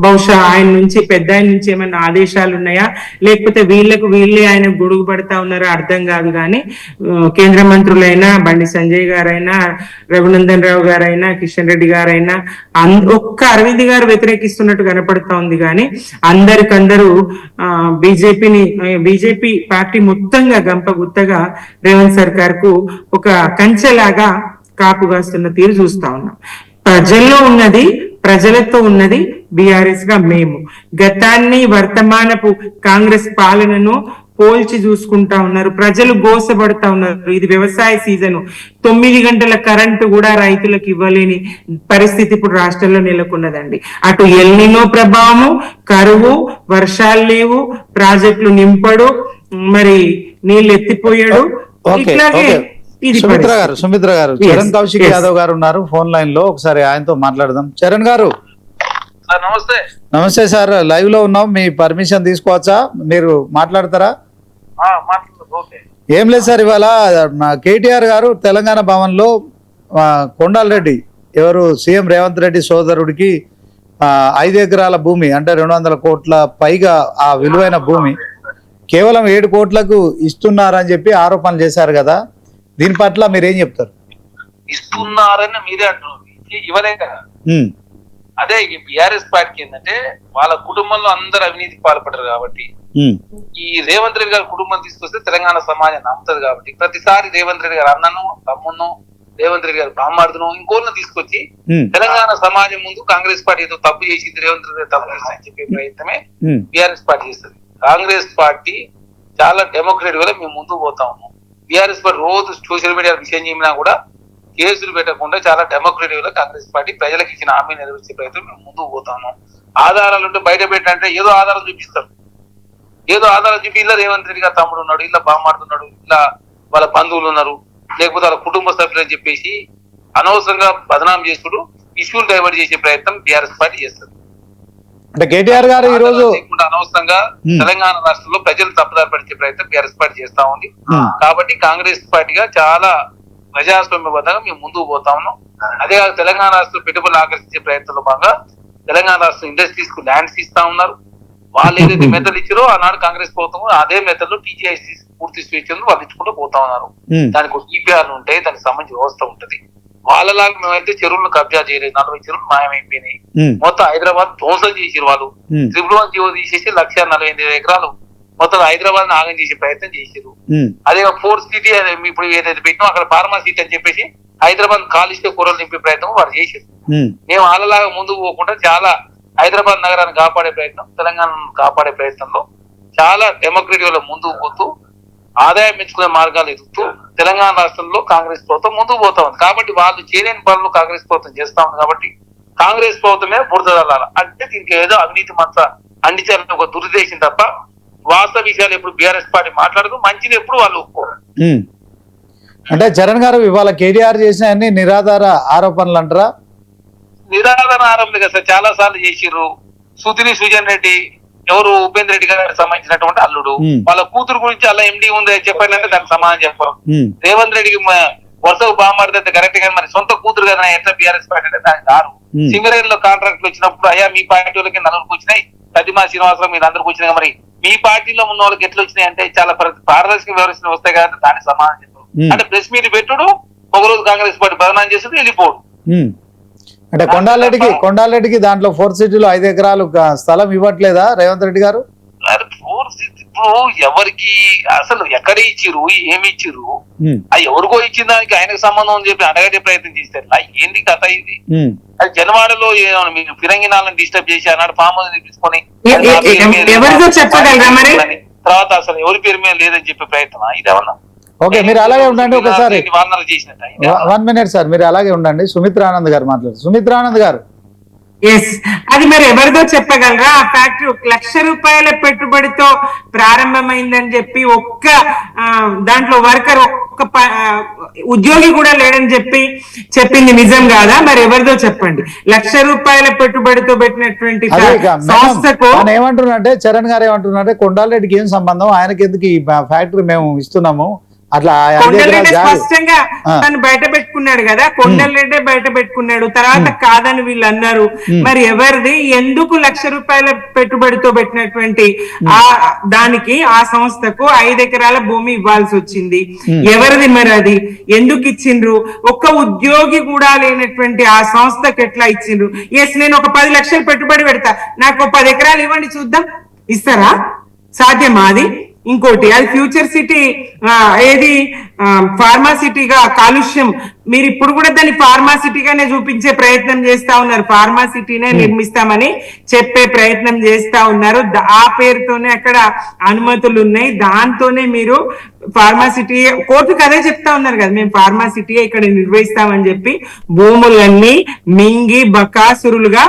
బహుశా ఆయన నుంచి, పెద్ద ఆయన నుంచి ఏమైనా ఆదేశాలు ఉన్నాయా, లేకపోతే వీళ్ళే ఆయన గొడుగు పడతా ఉన్నారో అర్థం కాదు. కానీ కేంద్ర మంత్రులైనా, బండి సంజయ్ గారైనా, రఘునందన్ రావు గారైనా, కిషన్ రెడ్డి గారైనా, ఒక్క అరవింద్ గారు వ్యతిరేకిస్తున్నట్టు కనపడతా ఉంది. కానీ అందరికందరూ బీజేపీ పార్టీ మొత్తంగా గంపగుత్తగా రేవంత్ సర్కార్ కు ఒక కంచెలాగా కాపుగాస్తున్న తీరు చూస్తా ఉన్నాం. ప్రజల్లో ఉన్నది, ప్రజలతో ఉన్నది బీఆర్ఎస్ గా మేము. గతాన్ని, వర్తమానపు కాంగ్రెస్ పాలనను పోల్చి చూసుకుంటా ఉన్నారు. ప్రజలు గోసపడతా ఉన్నారు. ఇది వ్యవసాయ సీజను, 9 గంటల కరెంటు కూడా రైతులకు ఇవ్వలేని పరిస్థితి ఇప్పుడు రాష్ట్రంలో నెలకొన్నదండి. అటు ఎల్నినో ప్రభావము, కరువు, వర్షాలు లేవు, ప్రాజెక్టులు నింపడు, మరి నీళ్ళు ఎత్తిపోయాడు. ఇట్లాగే సుమిత్ర గారు చరణ్ కౌశిక్ యాదవ్ గారు ఉన్నారు ఫోన్ లైన్ లో, ఒకసారి ఆయనతో మాట్లాడదాం. చరణ్ గారు నమస్తే. నమస్తే సార్, లైవ్ లో ఉన్నాం. మీ పర్మిషన్ తీసుకోవచ్చా? మీరు మాట్లాడతారా? ఏం లేదు సార్, ఇవాళ కేటీఆర్ గారు తెలంగాణ భవన్ లో కొండాలరెడ్డి, ఎవరు సీఎం రేవంత్ రెడ్డి సోదరుడికి 5 ఎకరాల భూమి, అంటే 200 కోట్ల పైగా ఆ విలువైన భూమి కేవలం 7 కోట్లకు ఇస్తున్నారని చెప్పి ఆరోపణలు చేశారు కదా, దీని పట్ల మీరేం చెప్తారు? ఇస్తున్నారని మీరే అంటున్నారు, ఇవ్వలే కదా. అదే బీఆర్ఎస్ పార్టీకి ఏంటంటే వాళ్ళ కుటుంబంలో అందరు అవినీతికి పాల్పడరు కాబట్టి, ఈ రేవంత్ రెడ్డి గారి కుటుంబం తీసుకొస్తే తెలంగాణ సమాజం నమ్ముతుంది కాబట్టి ప్రతిసారి రేవంత్ రెడ్డి గారు అన్నను, తమ్మును, రేవంత్ రెడ్డి గారు బామ్మాడును, ఇంకోళ్ళను తీసుకొచ్చి తెలంగాణ సమాజం ముందు కాంగ్రెస్ పార్టీ ఏదో తప్పు చేసింది, రేవంత్ రెడ్డి తప్పు చేసిందని చెప్పే ప్రయత్నమే బీఆర్ఎస్ పార్టీ చేస్తుంది. కాంగ్రెస్ పార్టీ చాలా డెమోక్రటిక్ గా మేము ముందుకు పోతా ఉన్నాం. బీఆర్ఎస్ పార్టీ రోజు సోషల్ మీడియా విషయం చెప్పినా కూడా కేసులు పెట్టకుండా చాలా డెమోక్రటిక్ గా కాంగ్రెస్ పార్టీ ప్రజలకు ఇచ్చిన హామీ నెరవేర్చే ప్రయత్నం మేము ముందుకు పోతాము. ఆధారాలు ఉంటే బయట పెట్టంటే ఏదో ఆధారం చూపిస్తారు, ఏదో ఆధారం చూపి ఇలా రేవంత్ రెడ్డి గారు తమ్ముడు ఉన్నాడు, ఇలా బామ్మాడుతున్నాడు, ఇలా వాళ్ళ బంధువులు ఉన్నారు, లేకపోతే వాళ్ళ కుటుంబ సభ్యులు అని చెప్పేసి అనవసరంగా బదనాం చేసుడు, ఇష్యూలు డైవర్ట్ చేసే ప్రయత్నం బీఆర్ఎస్ పార్టీ చేస్తుంది. అంటే కేటీఆర్ గారు ఈ రోజు అనవసరంగా తెలంగాణ రాష్ట్రంలో ప్రజలు తప్పుదారి పడిచే ప్రయత్నం బీఆర్ఎస్ పార్టీ చేస్తా ఉంది. కాబట్టి కాంగ్రెస్ పార్టీగా చాలా ప్రజాస్వామ్యబద్ధంగా మేము ముందుకు పోతా ఉన్నాం. అదే తెలంగాణ రాష్ట్రం పెట్టుబడులు ఆకర్షించే ప్రయత్నంలో భాగంగా తెలంగాణ రాష్ట్రం ఇండస్ట్రీస్ కు ల్యాండ్స్ ఇస్తా ఉన్నారు. వాళ్ళు ఏదైతే మెథడ్ ఇచ్చారో ఆనాడు కాంగ్రెస్ ప్రభుత్వం అదే మెథడ్ లో టీజీఐసీ పూర్తి స్వేచ్ఛను వాళ్ళు ఇచ్చుకుంటూ పోతా ఉన్నారు. దానికి ఒక ఈపీఆర్ ఉంటాయి, దానికి సంబంధించిన వ్యవస్థ ఉంటది. వాళ్ళలాగా మేమైతే చెరువులను కబ్జా చేయలేదు, 40 చెరువులు మాయమైపోయినాయి. మొత్తం హైదరాబాద్ ధ్వంసం చేసారు వాళ్ళు. 111 జీవో తీసేసి 1,48,000 ఎకరాలు మొత్తం హైదరాబాద్ ఆగం చేసే ప్రయత్నం చేశారు. అదే 4th సిటీ ఇప్పుడు ఏదైతే పెట్టినా అక్కడ ఫార్మా సిటీ అని చెప్పేసి హైదరాబాద్ కాలుష్య కూరలు నింపే ప్రయత్నం వారు చేశారు. మేము వాళ్ళలాగా ముందుకు పోకుండా చాలా హైదరాబాద్ నగరాన్ని కాపాడే ప్రయత్నం, తెలంగాణను కాపాడే ప్రయత్నంలో చాలా డెమోక్రటిక్ లో ముందుకు పోతూ ఆదాయం పెంచుకునే మార్గాలు ఎదుగుతూ తెలంగాణ రాష్ట్రంలో కాంగ్రెస్ ప్రభుత్వం ముందుకు పోతా ఉంది. కాబట్టి వాళ్ళు చేయలేని పనులు కాంగ్రెస్ ప్రభుత్వం చేస్తా ఉంది. కాబట్టి కాంగ్రెస్ ప్రభుత్వమే బురదలాల అంటే దీనికి ఏదో అవినీతి మంత్ర అందించాలని ఒక దురుద్దేశం తప్ప వాస్తవ విషయాలు ఎప్పుడు బీఆర్ఎస్ పార్టీ మాట్లాడదు, మంచిది ఎప్పుడు వాళ్ళు ఒప్పుకోరు. అంటే చరణ్ గారు ఇవాళ కేటీఆర్ చేసిన అన్ని నిరాధార ఆరోపణలు అంటారా? నిరాధార ఆరోపణలు కదా సార్, చాలా సార్లు చేసిర్రు. సుతిని సుజన్ రెడ్డి ఎవరు ఉపేంద్ర రెడ్డి గారికి సంబంధించినటువంటి అల్లుడు, వాళ్ళ కూతురు గురించి అలా ఎండి ఉంది చెప్పాలంటే దానికి సమాధానం చెప్పరు. రేవంత్ రెడ్డికి వరుసకు బామాడితే కరెక్ట్ గా మరి సొంత కూతురు కదా ఎట్లా బీఆర్ఎస్ పార్టీ అంటే దానికి రారు. సింగరేణిలో కాంట్రాక్ట్లు వచ్చినప్పుడు అయ్యా మీ పార్టీ వాళ్ళకి నలుగురికి వచ్చినాయి, సతిమా శ్రీనివాసరావు మీరు అందరికి వచ్చినాయి, మరి మీ పార్టీలో ఉన్న వాళ్ళకి ఎట్లా వచ్చినాయి అంటే చాలా పారదర్శక వ్యవస్థ వస్తాయి కదా దానికి సమాధానం చెప్పరు. అంటే ప్రెస్ మీట్ పెట్టుడు, ఒక రోజు కాంగ్రెస్ పార్టీ బదనాం చేస్తుంది, వెళ్ళిపోడు. అంటే కొండారెడ్డికి దాంట్లో 4 సిటీలో 5 ఎకరాలు స్థలం ఇవ్వట్లేదా రేవంత్ రెడ్డి గారు? ఇప్పుడు ఎవరికి అసలు ఎక్కడ ఇచ్చిర్రు, ఏమి ఇచ్చిర్రు, అది ఎవరికో ఇచ్చిన దానికి ఆయనకు సంబంధం అని చెప్పి అడగడే ప్రయత్నం చేస్తారు. ఏంది కథ ఇది? అది జనవాడలో మీరు ఫిరంగినాలను డిస్టర్బ్ చేసి అన్నాడు ఫామ్ హౌస్ తీసుకొని తర్వాత అసలు ఎవరి పేరు మీద లేదని చెప్పే ప్రయత్నం ఇదేమన్నా? ఓకే, మీరు అలాగే ఉండండి ఒకసారి. చేసినట్టు 1 మినిట్ సార్, మీరు అలాగే ఉండండి. సుమిత్రానంద్ గారు మాట్లాడు. సుమిత్రానంద్ గారు, ఎస్, అది మరి ఎవరిదో చెప్పగలరా? ఆ ఫ్యాక్టరీ ₹1,00,000 పెట్టుబడితో ప్రారంభమైందని చెప్పి ఒక్క దాంట్లో వర్కర్ ఒక్క ఉద్యోగి కూడా లేడని చెప్పింది నిజం కాదా? మరి ఎవరిదో చెప్పండి. ₹1,00,000 పెట్టుబడితో పెట్టినటువంటి సంస్థకు ఏమంటున్నారంటే చరణ్ గారు ఏమంటున్నారంటే కొండారెడ్డికి ఏం సంబంధం, ఆయనకి ఎందుకు ఈ ఫ్యాక్టరీ మేము ఇస్తున్నాము అట్లా కొండలరెడ్డి స్పష్టంగా తను బయట పెట్టుకున్నాడు కదా, కొండలరెడ్డి బయట పెట్టుకున్నాడు. తర్వాత కాదని వీళ్ళు అన్నారు. మరి ఎవరిది? ఎందుకు ₹1,00,000 పెట్టుబడితో పెట్టినటువంటి దానికి ఆ సంస్థకు 5 ఎకరాల భూమి ఇవ్వాల్సి వచ్చింది? ఎవరిది మరి అది? ఎందుకు ఇచ్చిండ్రు? ఒక్క ఉద్యోగి కూడా లేనటువంటి ఆ సంస్థకు ఎట్లా ఇచ్చిండ్రు? ఎస్, నేను ఒక 10 లక్షలు పెట్టుబడి పెడతా, నాకు 10 ఎకరాలు ఇవ్వండి చూద్దాం, ఇస్తారా? సాధ్యమా అది? ఇంకోటి, అది ఫ్యూచర్ సిటీ, ఏది ఫార్మా సిటీగా కాలుష్యం, మీరు ఇప్పుడు కూడా దాన్ని ఫార్మా సిటీగానే చూపించే ప్రయత్నం చేస్తా ఉన్నారు. ఫార్మా సిటీనే నిర్మిస్తామని చెప్పే ప్రయత్నం చేస్తా ఉన్నారు. ఆ పేరుతోనే అక్కడ అనుమతులు ఉన్నాయి, దాంతోనే మీరు ఫార్మా సిటీ కోర్టుకు అదే చెప్తా ఉన్నారు కదా, మేము ఫార్మా సిటీ ఇక్కడ నిర్వహిస్తామని చెప్పి భూములన్నీ మింగి బకాసురులుగా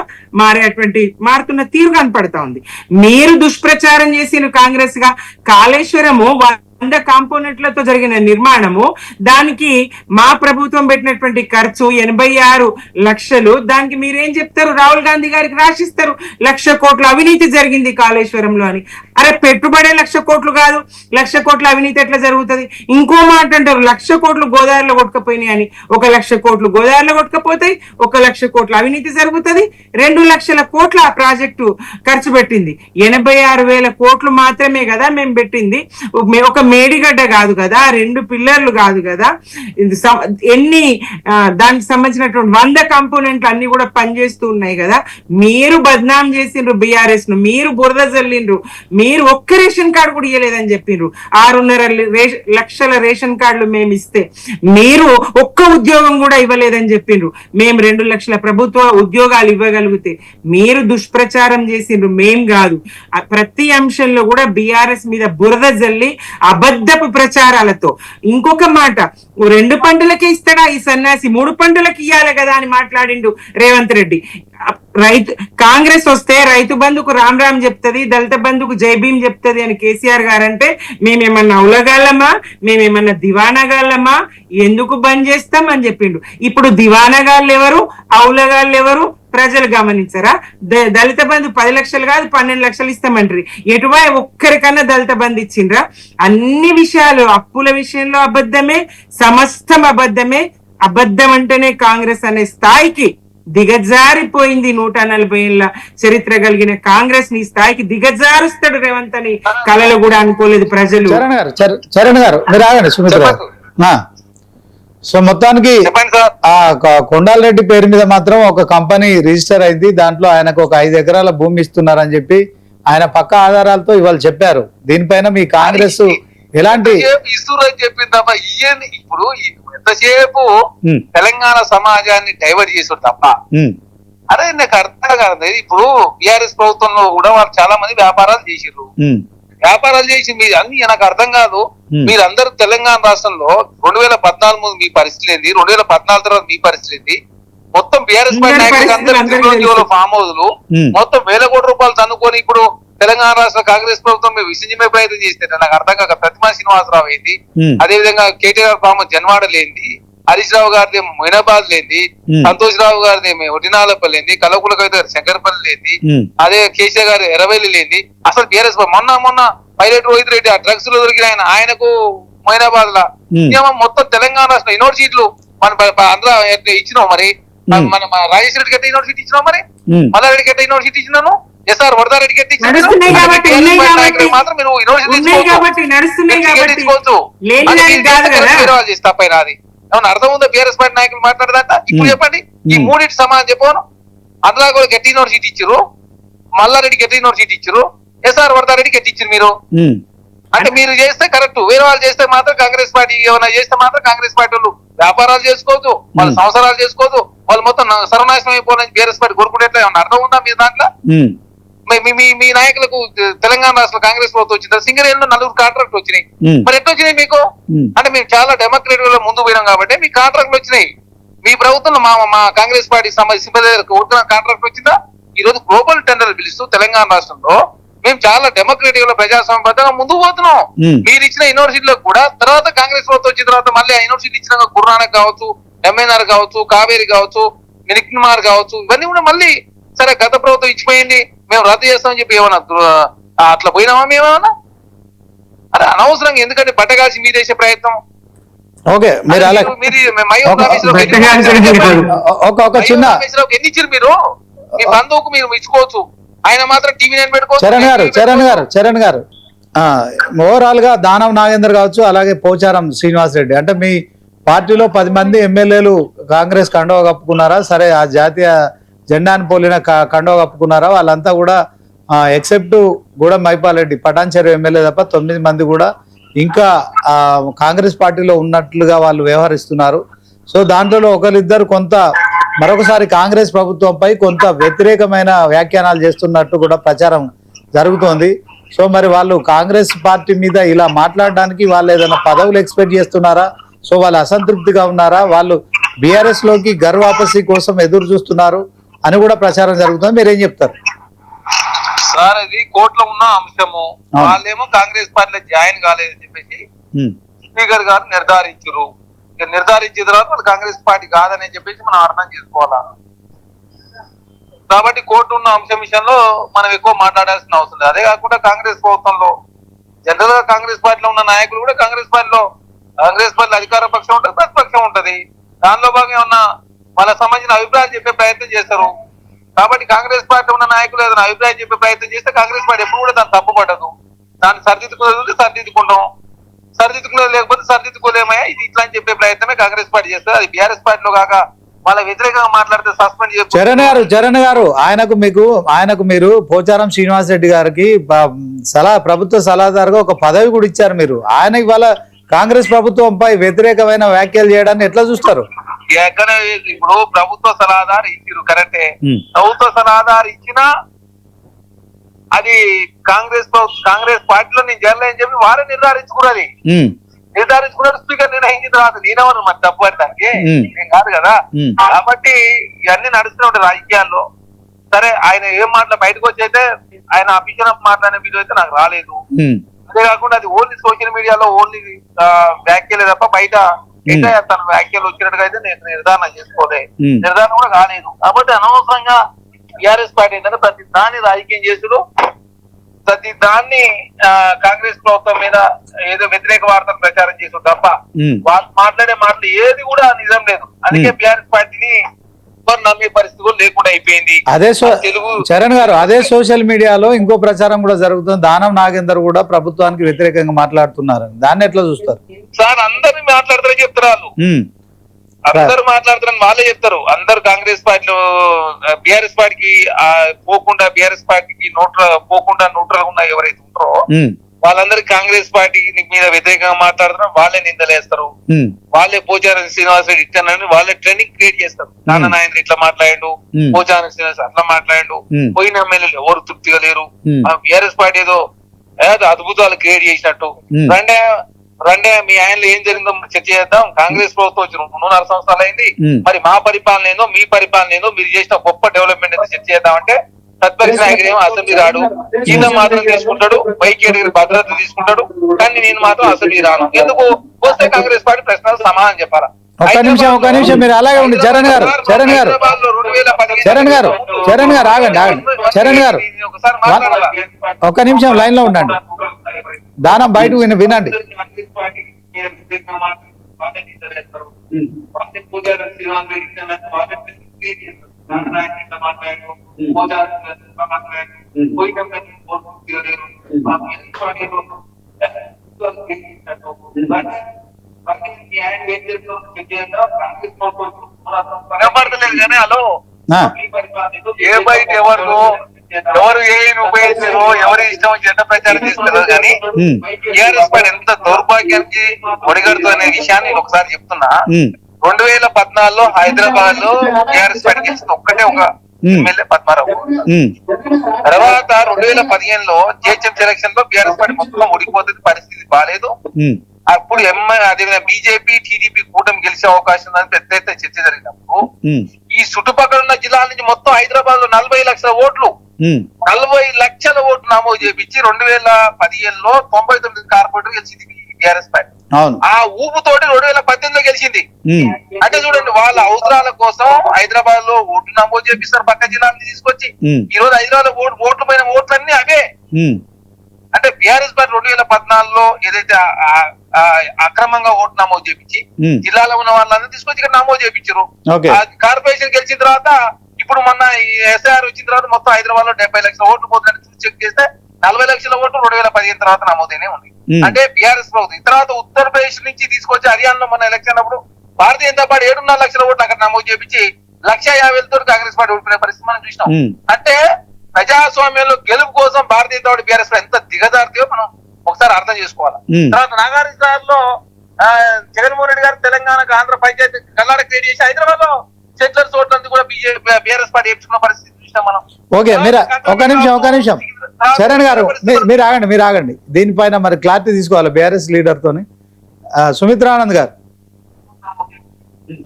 మారుతున్న తీరు కనపడతా ఉంది. మీరు దుష్ప్రచారం చేసిన కాంగ్రెస్ గా కాళేశ్వరము 100 కాంపోనెంట్లతో జరిగిన నిర్మాణము, దానికి మా ప్రభుత్వం పెట్టినటువంటి ఖర్చు 86 లక్షలు. దానికి మీరేం చెప్తారు? రాహుల్ గాంధీ గారికి రాసిస్తారు 1,00,000 కోట్ల అవినీతి జరిగింది కాళేశ్వరంలో అని. అరే పెట్టుబడే 1,00,000 కోట్లు కాదు, 1,00,000 కోట్ల అవినీతి ఎట్లా జరుగుతుంది? ఇంకో మాట అంటారు 1,00,000 కోట్లు గోదావరిలో కొట్టుకపోయినాయి అని. 1,00,000 కోట్లు గోదావరిలో కొట్టుకపోతాయి, 1,00,000 కోట్ల అవినీతి జరుగుతుంది. 2,00,000 కోట్ల ఆ ప్రాజెక్టు ఖర్చు పెట్టింది. 86,000 కోట్లు మాత్రమే కదా మేము పెట్టింది. ఒక మేడిగడ్డ కాదు కదా, 2 పిల్లర్లు కాదు కదా, ఎన్ని దానికి సంబంధించినటువంటి 100 కాంపోనెంట్లు అన్ని కూడా పనిచేస్తూ ఉన్నాయి కదా. మీరు బద్నాం చేసిండ్రు బీఆర్ఎస్ ను, మీరు బురద జల్లిండ్రు, మీరు ఒక్క రేషన్ కార్డు కూడా ఇవ్వలేదని చెప్పిండ్రు. 6.5 లక్షల రేషన్ కార్డులు మేము ఇస్తే మీరు ఒక్క ఉద్యోగం కూడా ఇవ్వలేదని చెప్పిండ్రు. మేము 2 లక్షల ప్రభుత్వ ఉద్యోగాలు ఇవ్వగలిగితే మీరు దుష్ప్రచారం చేసిండ్రు, మేం కాదు. ప్రతి అంశంలో కూడా బీఆర్ఎస్ మీద బురద జల్లి అబద్ధపు ప్రచారాలతో. ఇంకొక మాట, 2 పంటలకే ఇస్తాడా ఈ సన్యాసి, 3 పంటలకు ఇయ్యాలి కదా అని మాట్లాడిండు రేవంత్ రెడ్డి. కాంగ్రెస్ వస్తే రైతు బంధుకు రామ్ రామ్ చెప్తది, దళిత బంధుకు జై భీమ్ చెప్తది అని కేసీఆర్ గారు అంటే మేమేమన్నా ఉలగాళ్ళమా, మేమేమన్నా దివానగాళ్ళమా, ఎందుకు బంద్ చేస్తాం అని చెప్పిండు. ఇప్పుడు దివానగాళ్ళు ఎవరు, ఔలగాళ్ళు ఎవరు ప్రజలు గమనించరా? దళిత బంధు 10 లక్షలు కాదు 12 లక్షలు ఇస్తామంటారు. ఎటువై ఒక్కరికన్నా దళిత బంధు ఇచ్చిండ్రా? అన్ని విషయాలు, అప్పుల విషయంలో అబద్ధమే, సమస్తం అబద్ధమే. అబద్ధం అంటేనే కాంగ్రెస్ అనే స్థాయికి దిగజారిపోయింది. 140 ఏళ్ల చరిత్ర కలిగిన కాంగ్రెస్ ని స్థాయికి దిగజారుస్తాడు రేవంత్ అని కళలు కూడా అనుకోలేదు ప్రజలు. చరణ్ గారు మీరు ఆగండి. సుమిత్ర, సో మొత్తానికి ఆ కొండారెడ్డి పేరు మీద మాత్రం ఒక కంపెనీ రిజిస్టర్ అయింది, దాంట్లో ఆయనకు ఒక 5 ఎకరాల భూమి ఇస్తున్నారని చెప్పి ఆయన పక్క ఆధారాలతో ఇవాళ చెప్పారు. దీనిపైన మీ కాంగ్రెస్ ఎలాంటి ఇస్తురని చెప్పిందమ్మా? ఇయ్యండి. ఇప్పుడు ఎంతసేపు తెలంగాణ సమాజాన్ని డైవర్ట్ చేసారు తప్ప, అదే నాకు అర్థం కాదు. ఇప్పుడు బీఆర్ఎస్ ప్రభుత్వంలో కూడా వాళ్ళు చాలా మంది వ్యాపారాలు చేసిర్రు, వ్యాపారాలు చేసి మీరు అన్ని నాకు అర్థం కాదు. మీరందరూ తెలంగాణ రాష్ట్రంలో 2014 ముందు మీ పరిస్థితి ఏంది, 2014 తర్వాత మీ పరిస్థితి ఏంది, మొత్తం బీఆర్ఎస్ పార్టీ నాయకులకు అందరూ ఫామ్ హౌస్లు మొత్తం వేల కోట్ల రూపాయలు తన్నుకొని ఇప్పుడు తెలంగాణ రాష్ట్ర కాంగ్రెస్ ప్రభుత్వం మేము విసర్జించే ప్రయత్నం చేస్తే నాకు అర్థం కాక ప్రతిమా శ్రీనివాసరావు ఏంది, అదే విధంగా కేటీఆర్ ఫామ్ జన్వాడ లేంది, హరీష్ రావు గారిది మొయినాబాద్ లేంది, సంతోష్ రావు గారిది ఒటినాలపల్లి లేంది, కలవకుల కవిత గారి శంకరపల్లి లేంది, అదే కేసీఆర్ గారి ఎర్రవెల్లి లేంది. అసలు బీఆర్ఎస్ మొన్న పైలట్ రోహిత్ రెడ్డి ఆ డ్రగ్స్ లో దొరికిన ఆయనకు మొయినాబాద్ లా మొత్తం తెలంగాణ రాష్ట్ర యూనివర్సిటీలు మన ఆంధ్ర ఇచ్చినావు మరి, మన రాజేశ్వర రెడ్డి గట్ట యూనివర్సిటీ ఇచ్చినావు, మరి మల్లారెడ్డి గట్ట యూనివర్సిటీ ఇచ్చినాను, ఎస్ఆర్ వరదారెడ్డి గట్ట ఇచ్చిన మాత్రం మీరు యూనివర్సిటీ తీసుకోవచ్చు తప్పైనా అది ఏమన్నా అర్థం ఉందా? బీఆర్ఎస్ పార్టీ నాయకులు మాట్లాడదంట. ఇప్పుడు చెప్పండి, ఈ మూడింటి సమానం చెప్పను. అందులో కూడా గట్టి యూనివర్సిటీ ఇచ్చారు, మల్లారెడ్డి గట్టి యూనివర్సిటీ ఇచ్చారు, ఎస్ఆర్ వరదారెడ్డి గట్టి ఇచ్చారు. మీరు అంటే మీరు చేస్తే కరెక్ట్, వేరే వాళ్ళు చేస్తే మాత్రం కాంగ్రెస్ పార్టీ ఏమైనా చేస్తే మాత్రం కాంగ్రెస్ పార్టీ వాళ్ళు వ్యాపారాలు చేసుకోవద్దు, వాళ్ళ సంవత్సరాలు చేసుకోవద్దు, వాళ్ళు మొత్తం సర్వనాశనం అయిపోవాలని బీఆర్ఎస్ పార్టీ కోరుకునేట్లా ఏమన్నా అర్థం ఉందా మీరు దాంట్లో? మీ నాయకులకు తెలంగాణ రాష్ట్ర కాంగ్రెస్ ప్రభుత్వం వచ్చింది, సింగరేణిలో 4 కాంట్రాక్ట్లు వచ్చినాయి. మరి ఎట్లా వచ్చినాయి మీకు? అంటే మేము చాలా డెమోక్రటిక్ లో ముందు పోయినాం కాబట్టి మీ కాంట్రాక్ట్లు వచ్చినాయి. మీ ప్రభుత్వంలో మా కాంగ్రెస్ పార్టీ కాంట్రాక్ట్ వచ్చిందా? ఈ రోజు గ్లోబల్ టెండర్ పిలుస్తూ తెలంగాణ రాష్ట్రంలో మేము చాలా డెమోక్రటిక్ లో ప్రజాస్వామ్యబద్ధంగా ముందుకు పోతున్నాం. మీరు ఇచ్చిన యూనివర్సిటీలకు కూడా తర్వాత కాంగ్రెస్ ప్రభుత్వం వచ్చిన తర్వాత మళ్ళీ ఆ యూనివర్సిటీ ఇచ్చిన గురునానక్ కావచ్చు, ఎంఎన్ఆర్ కావచ్చు, కావేరి కావచ్చు, మినిక్మార్ కావచ్చు, ఇవన్నీ కూడా మళ్ళీ సరే గత ప్రభుత్వం ఇచ్చిపోయింది మేము రద్దు చేస్తామని చెప్పి ఏమన్నా అట్లా పోయినామా మేమేమన్నా? అరే అనవసరంగా ఎందుకంటే బట్టగాల్సి మీ చేసే ప్రయత్నం. ఓకే, మీరు అలా ఎన్ని ఇచ్చారు మీరు? మీ బంధువుకు మీరు ఇచ్చుకోవచ్చు, ఆయన మాత్రం టీవీ నేను పెట్టుకోవచ్చు. చరణ్ గారు ఓవరాల్ గా దానం నాగేందర్ కావచ్చు, అలాగే పోచారం శ్రీనివాస్ రెడ్డి, అంటే మీ పార్టీలో 10 మంది ఎమ్మెల్యేలు కాంగ్రెస్ కండువా కప్పుకున్నారా? సరే, ఆ జాతీయ జెండాను పోలిన కండువా కప్పుకున్నారా? వాళ్ళంతా కూడా ఎక్సెప్ట్ గూడెం మైపాల్ రెడ్డి పటాన్చెరు ఎమ్మెల్యే తప్ప 9 మంది కూడా ఇంకా కాంగ్రెస్ పార్టీలో ఉన్నట్లుగా వాళ్ళు వ్యవహరిస్తున్నారు. సో దాంట్లో ఒకరిద్దరు కొంత మరొకసారి కాంగ్రెస్ ప్రభుత్వంపై కొంత వ్యతిరేకమైన వ్యాఖ్యానాలు చేస్తున్నట్టు కూడా ప్రచారం జరుగుతోంది. సో మరి వాళ్ళు కాంగ్రెస్ పార్టీ మీద ఇలా మాట్లాడడానికి వాళ్ళు ఏదైనా పదవులు ఎక్స్పెక్ట్ చేస్తున్నారా? సో వాళ్ళు అసంతృప్తిగా ఉన్నారా? వాళ్ళు బీఆర్ఎస్ లోకి గర్వాపసి కోసం ఎదురు చూస్తున్నారు అని కూడా ప్రచారం జరుగుతుంది. మీరేం చెప్తారు సార్? ఇది కోర్టులో ఉన్న అంశము. వాళ్ళేమో కాంగ్రెస్ పార్టీలో జాయిన్ కాలేదని చెప్పేసి స్పీకర్ గారు నిర్ధారించారు. నిర్ధారించిన తర్వాత వాళ్ళు కాంగ్రెస్ పార్టీ కాదని చెప్పేసి మనం అర్థం చేసుకోవాలా. కాబట్టి కోర్టు ఉన్న అంశం విషయంలో మనం ఎక్కువ మాట్లాడాల్సిన అవసరం లేదు. అదే కాకుండా కాంగ్రెస్ ప్రభుత్వంలో జనరల్ గా కాంగ్రెస్ పార్టీలో ఉన్న నాయకులు కూడా కాంగ్రెస్ పార్టీలో అధికార పక్షం ఉంటుంది, ప్రతిపక్షం ఉంటది. దానిలో భాగంగా ఉన్న వాళ్ళకి సంబంధించిన అభిప్రాయాలు చెప్పే ప్రయత్నం చేస్తారు. కాబట్టి కాంగ్రెస్ పార్టీ ఉన్న నాయకులు ఏదైనా అభిప్రాయం చెప్పే ప్రయత్నం చేస్తే కాంగ్రెస్ పార్టీ ఎప్పుడు కూడా దాన్ని తప్పుపడదు. దాన్ని సరిదిద్దుకుంటే సరిదిద్దుకునే లేకపోతే సరిదిద్దుకోలేమయ్యా ఇది ఇట్లా అని చెప్పే ప్రయత్నమే కాంగ్రెస్ పార్టీ చేస్తారు. అది బీఆర్ఎస్ పార్టీలో కాక వాళ్ళ వ్యతిరేకంగా మాట్లాడితే సస్పెండ్ చేస్తారు. చరణ్ గారు ఆయనకు మీరు పోచారం శ్రీనివాస్ రెడ్డి గారికి ప్రభుత్వ సలహాదారుగా ఒక పదవి కూడా ఇచ్చారు మీరు. ఆయన ఇవాళ కాంగ్రెస్ ప్రభుత్వంపై వ్యతిరేకమైన వ్యాఖ్యలు చేయడాన్ని ఎట్లా చూస్తారు? ఎక్కడ ఇప్పుడు ప్రభుత్వ సలహాదారు ఇచ్చిరు కరెక్టే. ప్రభుత్వ సలహాదారు ఇచ్చినా అది కాంగ్రెస్ పార్టీలో నేను చేరలేని చెప్పి వారే నిర్ధారించుకున్నది. నిర్ధారించుకున్నారు, స్పీకర్ నిర్ణయించిన తర్వాత నేనెవరు మరి తప్పు పడటానికి? నేను కాదు కదా. కాబట్టి ఇవన్నీ నడుస్తూనే ఉంటాయి రాజకీయాల్లో. సరే, ఆయన ఏం మాటలు బయటకు వచ్చి అయితే ఆయన అభిషేకం మాట్లాడే వీడియో అయితే నాకు రాలేదు. అదే కాకుండా అది ఓన్లీ సోషల్ మీడియాలో ఓన్లీ వ్యాఖ్యలే తప్ప బయట ఇంకా తన వ్యాఖ్యలు వచ్చినట్టుగా అయితే నేను నిర్ధారణ చేసుకోలే, నిర్ధారణ కూడా కాలేదు. కాబట్టి అనవసరంగా టీఆర్ఎస్ పార్టీ ఏంటంటే ప్రతి దాన్ని రాజకీయం చేసుడు, ప్రతి దాన్ని కాంగ్రెస్ ప్రభుత్వం మీద ఏదో వ్యతిరేక వార్తలు ప్రచారం చేసుడు తప్ప వాళ్ళు మాట్లాడే మాటలు ఏది కూడా నిజం లేదు. అందుకే టీఆర్ఎస్ పార్టీని నమ్మే పరిస్థితి కూడా లేకుండా అయిపోయింది. చరణ్ గారు, అదే సోషల్ మీడియాలో ఇంకో ప్రచారం కూడా జరుగుతుంది. దానం నాగేందర్ కూడా ప్రభుత్వానికి వ్యతిరేకంగా మాట్లాడుతున్నారు. దాన్ని ఎట్లా చూస్తారు సార్? అందరినీ మాట్లాడతారని చెప్తారు, అందరు మాట్లాడతారని వాళ్ళే చెప్తారు. అందరు కాంగ్రెస్ పార్టీలో బీఆర్ఎస్ పార్టీకి పోకుండా బీఆర్ఎస్ పార్టీకి పోకుండా న్యూట్రల్ ఉన్న ఎవరైతే ఉంటారో వాళ్ళందరికీ కాంగ్రెస్ పార్టీ మీద వ్యతిరేకంగా మాట్లాడుతున్నారు. వాళ్ళే నిందలేస్తారు, వాళ్ళే పోచారం శ్రీనివాస్ రెడ్డి ఇచ్చానని వాళ్ళే ట్రెండింగ్ క్రియేట్ చేస్తారు. నారాయణ ఇట్లా మాట్లాడు, పోచారం శ్రీనివాస్ అట్లా మాట్లాడు, పోయిన ఎమ్మెల్యేలు ఎవరు తృప్తిగా లేరు, బీఆర్ఎస్ పార్టీ ఏదో అద్భుతాలు క్రియేట్ చేసినట్టు Hmm. రండే మీ ఆయనలో ఏం జరిగిందో చర్చ చేద్దాం. కాంగ్రెస్ ప్రభుత్వం వచ్చి 2.5 సంవత్సరాలు అయింది. Hmm. మరి మా పరిపాలన ఏందో మీ పరిపాలన ఏందో మీరు చేసిన గొప్ప డెవలప్మెంట్ ఏదో చర్చ చేద్దాం అంటే ప్రతిపక్ష నాయకుడు ఏమో అసెంబ్లీ రాడు, జీతం మాత్రం తీసుకుంటాడు, బైకేడు భద్రత తీసుకుంటాడు, కానీ నేను మాత్రం అసెంబ్లీ రాను. ఎందుకు వస్తే కాంగ్రెస్ పార్టీ ప్రశ్నలు సమాధానం చెప్పాలా? ఒక్క నిమిషం మీరు అలాగే ఉండి చరణ్ గారు చరణ్ గారు చరణ్ గారు చరణ్ గారు ఆగండి చరణ్ గారు ఒకసారి మాట్లాడాలా? ఒక్క నిమిషం లైన్ లో ఉండండి. దానం బయటకు వినండి. వినపడతలేదు కానీ హలో ఆ, ఏ బయట ఎవరు ఏమి ఉపయోగించారో ఎవరి ఇష్టం చెడ్డ ప్రచారం చేస్తారో కానీ ఉమ్, టీఆర్ఎస్ పార్టీ ఎంత దౌర్భాగ్యానికి ఒడిగడుతూ అనే విషయాన్ని నేను ఒకసారి చెప్తున్నా. ఉమ్, 2014లో హైదరాబాద్ లో టీఆర్ఎస్ పార్టీ గెలిచింది ఒక్కటే ఒక ఎమ్మెల్యే పద్మారావు. ఉమ్, తర్వాత 2015లో జిహెచ్ఎంసీ ఎలక్షన్ లో బీఆర్ఎస్ పార్టీ మొత్తం ఓడిపోతుంది, పరిస్థితి బాగాలేదు. ఉమ్, అప్పుడు అదే బీజేపీ టీడీపీ కూటమి గెలిచే అవకాశం ఉందని పెద్ద ఎత్తున చర్చ జరిగినప్పుడు ఉమ్, ఈ చుట్టుపక్కల ఉన్న జిల్లాల నుంచి మొత్తం హైదరాబాద్ లో 40 లక్షల ఓట్లు ఉమ్, 40 లక్షల ఓట్లు నమోదు చేపించి 2015లో 99 కార్పొరేటర్ గెలిచింది టీఆర్ఎస్ పార్టీ. అవును. ఆ ఊపుతోటి 2018లో గెలిచింది. ఉమ్, అంటే చూడండి, వాళ్ళ అవసరాల కోసం హైదరాబాద్ లో ఓట్లు నమోదు చేపిస్తారు పక్క జిల్లాలని తీసుకొచ్చి. ఉమ్, ఈ రోజు హైదరాబాద్ లో ఓట్లు పైన ఓట్లన్నీ అవే. ఉమ్, అంటే బీఆర్ఎస్ పార్టీ 2014లో ఏదైతే అక్రమంగా ఓటు నమోదు చేపించి ఉమ్, జిల్లాలో ఉన్న వాళ్ళందరూ తీసుకొచ్చి ఇక్కడ నమోదు చేపించారు. ఓకే. కార్పొరేషన్ గెలిచిన తర్వాత ఇప్పుడు మొన్న ఈ ఎస్ఐఆర్ వచ్చిన తర్వాత మొత్తం హైదరాబాద్ లో 70 లక్షల ఓట్లు పోతున్నట్టు చూసి చెక్ చేస్తే 40 లక్షల ఓట్లు 2015 తర్వాత నమోదైనే ఉంది. ఉమ్, అంటే బీఆర్ఎస్ ప్రభుత్వం. తర్వాత ఉత్తరప్రదేశ్ నుంచి తీసుకొచ్చి హర్యానాలో మన ఎలక్షన్ అప్పుడు భారతీయ జనతా పార్టీ 7.5 లక్షల ఓట్లు అక్కడ నమోదు చేపించి 1,50,000 కాంగ్రెస్ పార్టీ ఓడిపోయిన పరిస్థితి మనం చూసినాం. ఉమ్, అంటే ప్రజాస్వామ్యంలో గెలుపు కోసం భారతీయ జనతా పార్టీ బీఆర్ఎస్ ఎంత దిగజారుతాయో మనం ఒకసారి అర్థం చేసుకోవాలి. ఉమ్, తర్వాత నాగార్జున లో జగన్మోహన్ రెడ్డి గారు తెలంగాణకు ఆంధ్ర పంచాయతీ కర్ణాటక క్రియేట్ చేసి హైదరాబాద్ లో సెటిలర్స్ ఓట్లంతా కూడా బీఆర్ఎస్ పార్టీ వేయించుకున్న పరిస్థితి చూసినాం మనం. ఓకే. మీరు ఒక్క నిమిషం చరణ్ గారు మీరు ఆగండి. దీనిపైన మరి క్లారిటీ తీసుకోవాలి బీఆర్ఎస్ లీడర్ తోని. సుమిత్రానంద్ గారు,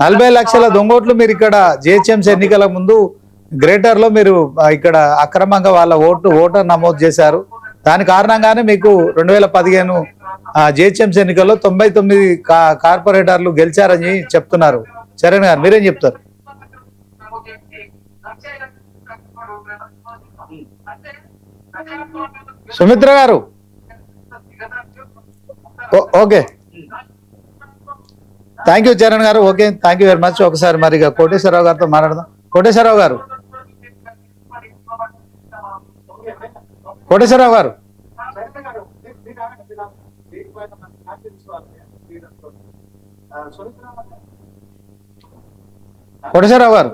40 లక్షల దొంగోట్లు మీరు ఇక్కడ జిహెచ్ఎంసీ ఎన్నికల ముందు గ్రేటర్ లో మీరు ఇక్కడ అక్రమంగా వాళ్ళ ఓటర్ నమోదు చేశారు. దాని కారణంగానే మీకు 2015 జిహెచ్ఎంసీ ఎన్నికల్లో 99 కార్పొరేటర్లు గెలిచారని చెప్తున్నారు. చరణ్ గారు మీరేం చెప్తారు? సుమిత్ర గారు ఓకే, థ్యాంక్ యూ చరణ్ గారు. Okay, thank you very much. ఒకసారి మరి కోటేశ్వరరావు గారితో మాట్లాడదాం. కోటేశ్వరరావు గారు కోటేశ్వరరావు గారు కోటేశ్వరరావు గారు